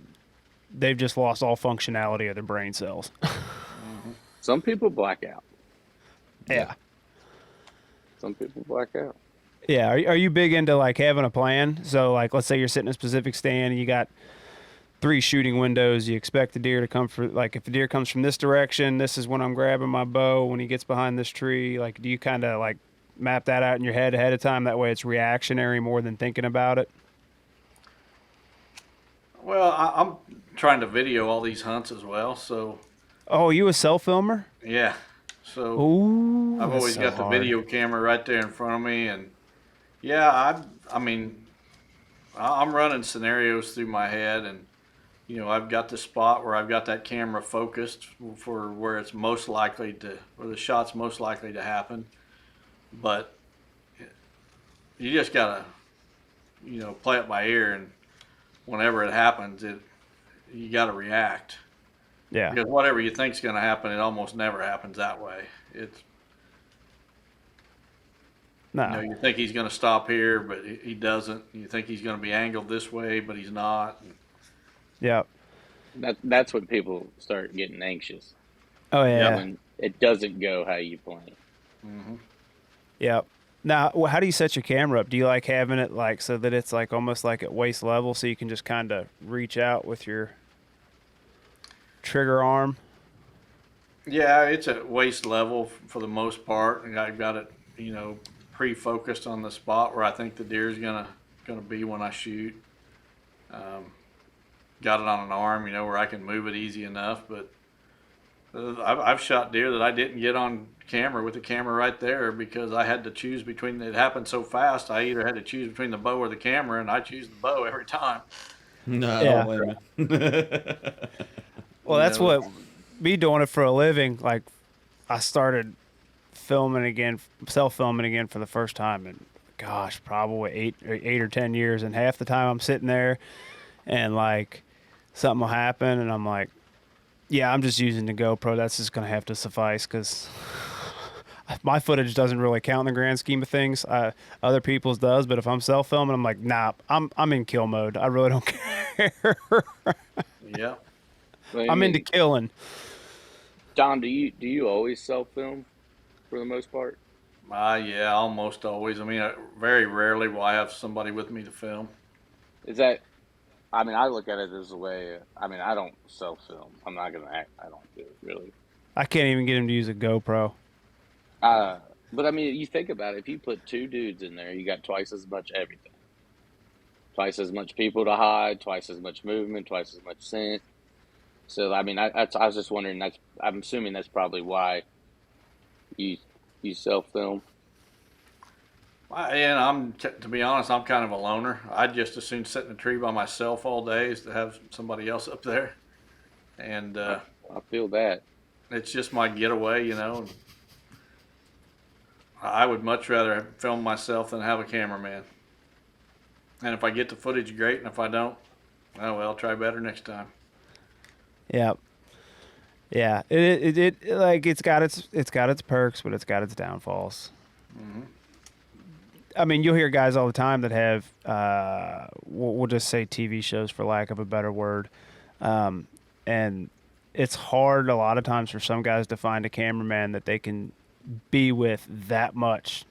Speaker 1: they've just lost all functionality of their brain cells.
Speaker 5: Some people black out.
Speaker 1: Yeah.
Speaker 5: Some people black out.
Speaker 1: Yeah. Are you big into like having a plan? So like, let's say you're sitting in a specific stand and you got 3 shooting windows. You expect the deer to come for, like, if the deer comes from this direction, this is when I'm grabbing my bow. When he gets behind this tree, like, do you kind of like map that out in your head ahead of time? That way it's reactionary more than thinking about it.
Speaker 3: Well, I'm trying to video all these hunts as well, so
Speaker 1: Oh, you a cell filmer?
Speaker 3: yeah. So
Speaker 1: Ooh,
Speaker 3: I've
Speaker 1: that's
Speaker 3: always
Speaker 1: so
Speaker 3: got the
Speaker 1: hard.
Speaker 3: video camera right there in front of me, and yeah, I mean, I'm running scenarios through my head, and I've got the spot where I've got that camera focused for where the shot's most likely to happen. But you just gotta, play it by ear, and whenever it happens, you gotta react.
Speaker 1: Yeah.
Speaker 3: Because whatever you think's gonna happen, it almost never happens that way. It's
Speaker 1: No.
Speaker 3: you think he's gonna stop here, but he doesn't. You think he's gonna be angled this way, but he's not.
Speaker 1: Yeah.
Speaker 5: That's when people start getting anxious.
Speaker 1: Oh yeah.
Speaker 5: When it doesn't go how you plan.
Speaker 1: Yep. Now, how do you set your camera up? Do you like having it like so that it's like almost like at waist level, so you can just kind of reach out with your trigger arm?
Speaker 3: Yeah, it's at waist level for the most part, and I've got it, pre-focused on the spot where I think the deer's gonna be when I shoot. got it on an arm, where I can move it easy enough. But I've shot deer that I didn't get on camera with the camera right there because I had to choose between. It happened so fast. I either had to choose between the bow or the camera, and I choose the bow every time.
Speaker 4: No, I
Speaker 1: Yeah.
Speaker 4: don't blame you.
Speaker 1: Well,
Speaker 3: You
Speaker 1: that's
Speaker 3: know,
Speaker 1: what me doing it for a living. Like, I started filming again, self-filming again for the first time in, gosh, probably 8 or 10 years. And half the time I'm sitting there, and like something will happen, and I'm like, yeah, I'm just using the GoPro. That's just gonna have to suffice because my footage doesn't really count in the grand scheme of things. Other people's does, but if I'm self-filming, I'm like, nah, I'm in kill mode. I really don't care.
Speaker 3: yeah.
Speaker 5: I
Speaker 1: I'm into
Speaker 5: mean,
Speaker 1: killing.
Speaker 5: Don, do you always self film for the most part?
Speaker 3: Yeah, almost always. I mean, very rarely will I have somebody with me to film.
Speaker 5: Is that? I mean, I look at it as a way. I mean, I don't self film. I'm not gonna act. I don't do it really.
Speaker 1: I can't even get him to use a GoPro.
Speaker 5: But I mean, you think about it. If you put two dudes in there, you got twice as much everything, twice as much people to hide, twice as much movement, twice as much scent. So I mean, I was just wondering. I'm assuming that's probably why you you self film.
Speaker 3: And to be honest, I'm kind of a loner. I'd just as soon sit in a tree by myself all day as to have somebody else up there. And
Speaker 5: I feel that.
Speaker 3: it's just my getaway. I would much rather film myself than have a cameraman. And if I get the footage, great. And if I don't, oh well, try better next time.
Speaker 1: Yeah, yeah. It like it's got its perks, but it's got its downfalls. I mean, you'll hear guys all the time that have, we'll just say TV shows for lack of a better word. And it's hard a lot of times for some guys to find a cameraman that they can be with that much,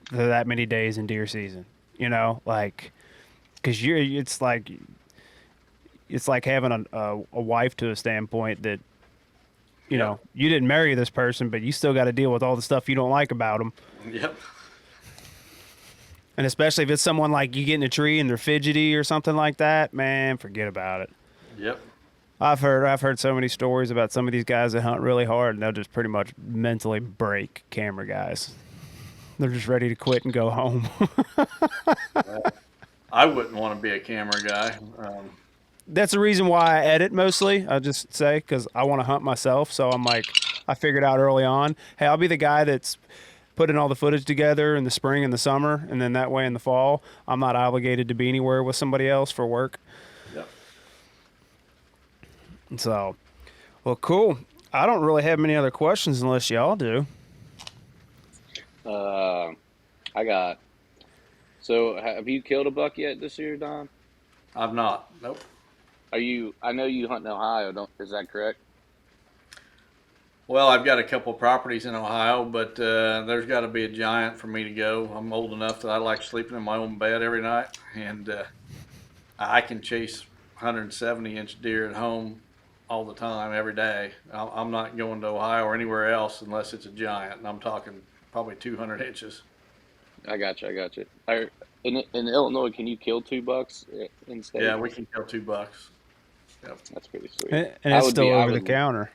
Speaker 1: for that many days in deer season, like, cause it's like having a wife to a standpoint that,
Speaker 3: Yep.
Speaker 1: you didn't marry this person, but you still got to deal with all the stuff you don't like about them.
Speaker 3: Yep.
Speaker 1: And especially if it's someone like you get in a tree and they're fidgety or something like that, man, forget about it.
Speaker 3: Yep.
Speaker 1: I've heard so many stories about some of these guys that hunt really hard and they'll just pretty much mentally break camera guys. They're just ready to quit and go home.
Speaker 3: I wouldn't want to be a camera guy.
Speaker 1: That's the reason why I edit mostly. I'll just say, because I want to hunt myself. So I'm like, I figured out early on, hey, I'll be the guy that's putting all the footage together in the spring and the summer, and then that way in the fall, I'm not obligated to be anywhere with somebody else for work.
Speaker 3: Yep.
Speaker 1: So, well, cool. I don't really have many other questions unless y'all do.
Speaker 5: I got. So, have you killed a buck yet this year, Don?
Speaker 3: I've not. Nope.
Speaker 5: Are you? I know you hunt in Ohio. Don't is that correct?
Speaker 3: Well, I've got a couple properties in Ohio, but there's got to be a giant for me to go. I'm old enough that I like sleeping in my own bed every night, and I can chase 170-inch deer at home all the time, every day. I'm not going to Ohio or anywhere else unless it's a giant, and I'm talking probably 200 inches.
Speaker 5: I got you. I got you. In Illinois, can you kill 2 bucks in state?
Speaker 3: Yeah, we can kill 2 bucks. Yep.
Speaker 5: That's pretty sweet.
Speaker 1: And it's still over the counter.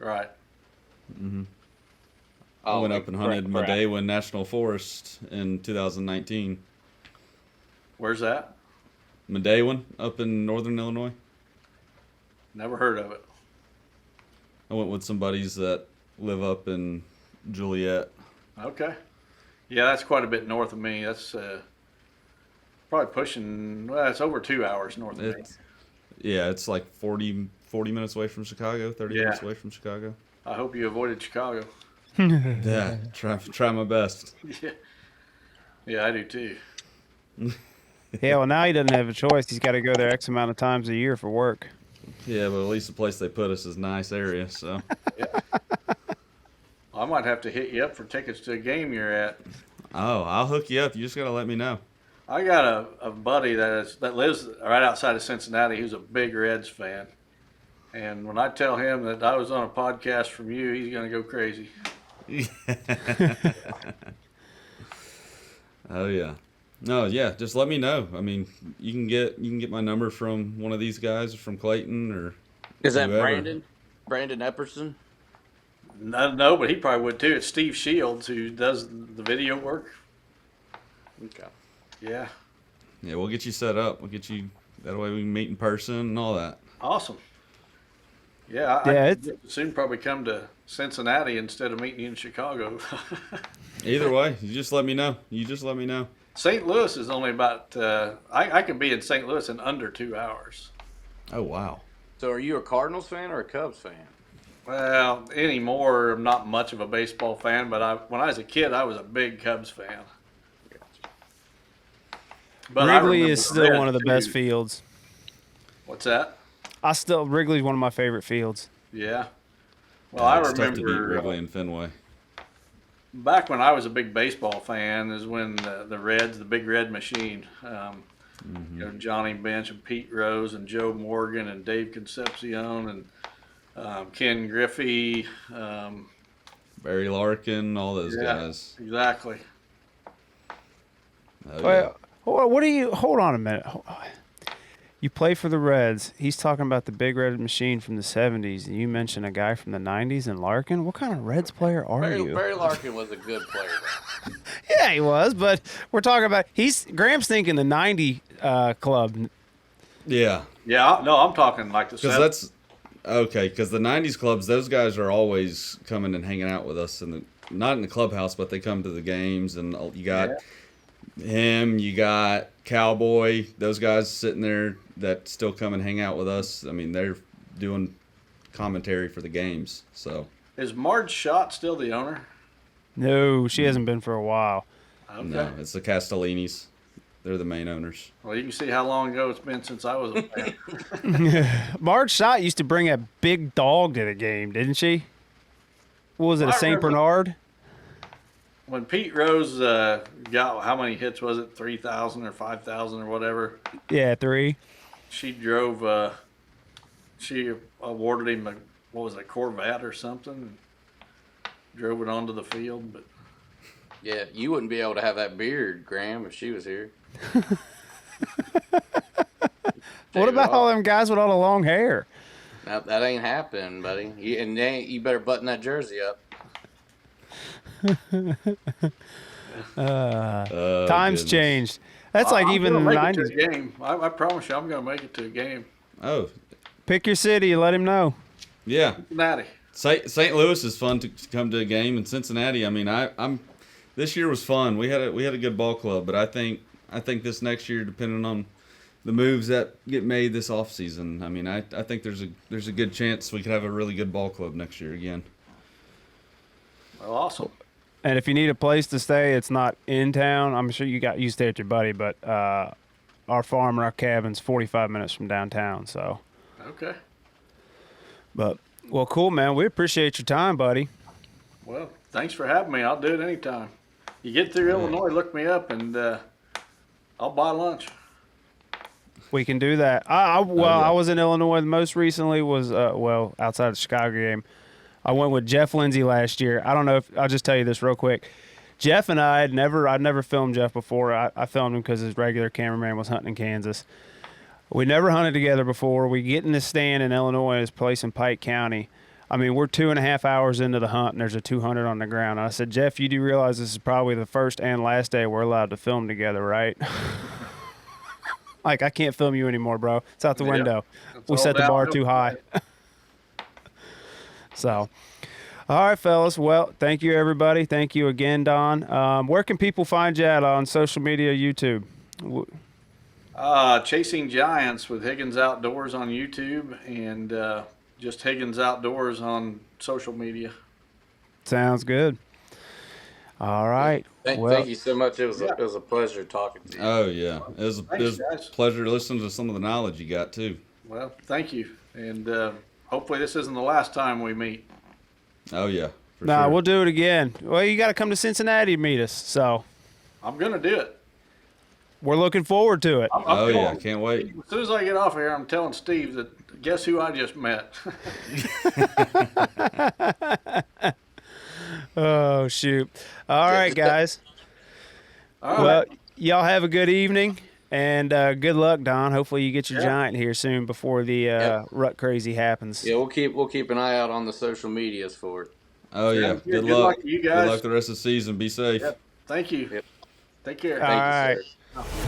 Speaker 3: Right.
Speaker 4: I went up and hunted
Speaker 5: for
Speaker 4: Medawin National Forest in 2019.
Speaker 3: Where's that?
Speaker 4: Medawin up in northern Illinois.
Speaker 3: Never heard of it.
Speaker 4: I went with some buddies that live up in Juliet.
Speaker 3: Okay. Yeah, that's quite a bit north of me. That's probably pushing, well, it's over 2 hours north of me.
Speaker 4: Yeah, it's like 40 minutes away from Chicago, 30 minutes away from Chicago.
Speaker 3: I hope you avoided Chicago.
Speaker 4: Yeah, try my best.
Speaker 3: Yeah. Yeah, I do too.
Speaker 1: Yeah, well, now he doesn't have a choice. He's got to go there X amount of times a year for work.
Speaker 4: Yeah, but at least the place they put us is a nice area, so.
Speaker 3: Yeah. I might have to hit you up for tickets to a game you're at.
Speaker 4: Oh, I'll hook you up. You just got to let me know.
Speaker 3: I got a buddy that lives right outside of Cincinnati who's a big Reds fan. And when I tell him that I was on a podcast from you, he's going to go crazy.
Speaker 4: Oh, yeah. No, yeah, just let me know. I mean, you can get my number from one of these guys, from Clayton or
Speaker 6: Is that
Speaker 4: whoever.
Speaker 6: Brandon? Brandon Epperson?
Speaker 3: No, but he probably would too. It's Steve Shields who does the video work.
Speaker 6: Okay.
Speaker 3: Yeah,
Speaker 4: Yeah, we'll get you set up. We'll get you that way we can meet in person and all that.
Speaker 3: awesome. Yeah,
Speaker 1: Yeah,
Speaker 3: I
Speaker 1: it's
Speaker 3: soon probably come to Cincinnati instead of meeting you in Chicago.
Speaker 4: Either way, you just let me know. You just let me know.
Speaker 3: St. Louis is only about, I can be in St. Louis in under 2 hours.
Speaker 4: Oh wow.
Speaker 6: So are you a Cardinals fan or a Cubs fan?
Speaker 3: Well, anymore, I'm not much of a baseball fan, but when I was a kid, I was a big Cubs fan. But I
Speaker 1: Wrigley
Speaker 3: remember
Speaker 1: is
Speaker 3: the
Speaker 1: still
Speaker 3: Reds,
Speaker 1: one of the best
Speaker 3: too.
Speaker 1: fields.
Speaker 3: What's that?
Speaker 1: Wrigley's one of my favorite fields.
Speaker 3: Yeah. Well, I
Speaker 4: It's tough to beat
Speaker 3: remember
Speaker 4: Wrigley and Fenway.
Speaker 3: back when I was a big baseball fan is when the Reds, the Big Red Machine, Johnny Bench and Pete Rose and Joe Morgan and Dave Concepcion and Ken Griffey.
Speaker 4: Barry Larkin, all those
Speaker 3: Yeah,
Speaker 4: guys.
Speaker 3: exactly.
Speaker 4: Oh,
Speaker 1: Well, hold on a minute. You play for the Reds. He's talking about the Big Red Machine from the 70s. And you mentioned a guy from the 90s in Larkin. What kind of Reds player are you?
Speaker 6: Barry Larkin was a good player. Though.
Speaker 1: Yeah, he was, but we're talking about Graham's thinking the 90 club.
Speaker 4: yeah.
Speaker 3: Yeah, no, I'm talking like the
Speaker 4: Because
Speaker 3: 70s.
Speaker 4: that's okay. Because the '90s clubs, those guys are always coming and hanging out with us, and not in the clubhouse, but they come to the games. And you got him, you got Cowboy, those guys sitting there that still come and hang out with us. I mean, they're doing commentary for the games. So
Speaker 3: Is Marge Schott still the owner?
Speaker 1: No, she hasn't been for a while.
Speaker 3: Okay.
Speaker 4: no, it's the Castellinis. They're the main owners.
Speaker 3: Well, you can see how long ago it's been since I was a fan.
Speaker 1: Marge Schott used to bring a big dog to the game, didn't she? What was it, a
Speaker 3: I
Speaker 1: St.
Speaker 3: remember-
Speaker 1: Bernard?
Speaker 3: When Pete Rose got, how many hits was it? 3,000 or 5,000 or whatever.
Speaker 1: Yeah, 3.
Speaker 3: She drove. She awarded him a Corvette or something. Drove it onto the field, but
Speaker 6: Yeah, you wouldn't be able to have that beard, Graham, if she was here.
Speaker 1: What about all them guys with all the long hair?
Speaker 6: That ain't happening, buddy. You better button that jersey up.
Speaker 1: Times
Speaker 4: Goodness.
Speaker 1: changed. That's like
Speaker 3: I'm
Speaker 1: even in the
Speaker 3: gonna make it to
Speaker 1: 90s.
Speaker 3: a game. I promise you, I'm going to make it to a game.
Speaker 4: Oh,
Speaker 1: Pick your city and let him know.
Speaker 4: yeah.
Speaker 3: Cincinnati.
Speaker 4: St. Louis is fun to come to a game, in Cincinnati. I mean, I'm this year was fun. We had a good ball club, but I think this next year, depending on the moves that get made this offseason, I mean, I think there's a good chance we could have a really good ball club next year again.
Speaker 3: Well, awesome.
Speaker 1: And if you need a place to stay, it's not in town. I'm sure you stay at your buddy, but our farm and our cabin's 45 minutes from downtown. So,
Speaker 3: Okay.
Speaker 1: but well, cool, man. We appreciate your time, buddy.
Speaker 3: Well, thanks for having me. I'll do it anytime. You get through Illinois, look me up, and I'll buy lunch.
Speaker 1: We can do that. I
Speaker 4: yeah.
Speaker 1: was in Illinois. Most recently was outside the Chicago game. I went with Jeff Lindsay last year. I don't know if I'll just tell you this real quick. Jeff and I'd never filmed Jeff before. I filmed him because his regular cameraman was hunting in Kansas. We never hunted together before. We get in the stand in Illinois, his place in Pike County. I mean, we're 2.5 hours into the hunt, and there's a 200 on the ground. I said, Jeff, you do realize this is probably the first and last day we're allowed to film together, right? Like, I can't film you anymore, bro. It's out the
Speaker 3: Yeah.
Speaker 1: window.
Speaker 3: It's
Speaker 1: We
Speaker 3: all
Speaker 1: set the bar
Speaker 3: downhill
Speaker 1: too
Speaker 3: from
Speaker 1: high.
Speaker 3: there.
Speaker 1: So, all right, fellas. Well, thank you, everybody. Thank you again, Don. Where can people find you at on social media, YouTube?
Speaker 3: Chasing Giants with Higgins Outdoors on YouTube and just Higgins Outdoors on social media.
Speaker 1: Sounds good. All right.
Speaker 6: Thank you so much. It was a pleasure talking to you.
Speaker 4: Oh yeah, it was
Speaker 3: Thanks,
Speaker 4: a
Speaker 3: guys.
Speaker 4: pleasure listening to some of the knowledge you got too.
Speaker 3: Well, thank you. And hopefully this isn't the last time we meet.
Speaker 4: Oh yeah, for
Speaker 1: Nah,
Speaker 4: sure.
Speaker 1: we'll do it again. Well, you got to come to Cincinnati to meet us. So
Speaker 3: I'm going to do it.
Speaker 1: we're looking forward to it.
Speaker 3: I'm
Speaker 4: Oh yeah,
Speaker 3: going-
Speaker 4: can't wait.
Speaker 3: As soon as I get off here, I'm telling Steve that guess who I just met.
Speaker 1: Oh, shoot. All right, guys.
Speaker 3: All
Speaker 1: Well,
Speaker 3: right.
Speaker 1: y'all have a good evening. And good luck, Don. Hopefully you get your
Speaker 3: Yeah.
Speaker 1: giant here soon before the rut crazy happens.
Speaker 6: Yeah, we'll keep an eye out on the social medias for it.
Speaker 4: Oh yeah.
Speaker 3: Sounds
Speaker 4: Good
Speaker 3: Good
Speaker 4: luck.
Speaker 3: luck to you
Speaker 4: Good
Speaker 3: guys.
Speaker 4: luck the rest of the season. Be safe.
Speaker 3: Yep. Thank you.
Speaker 6: Yep.
Speaker 3: Take care.
Speaker 1: All
Speaker 6: Thank
Speaker 1: right.
Speaker 6: you, sir.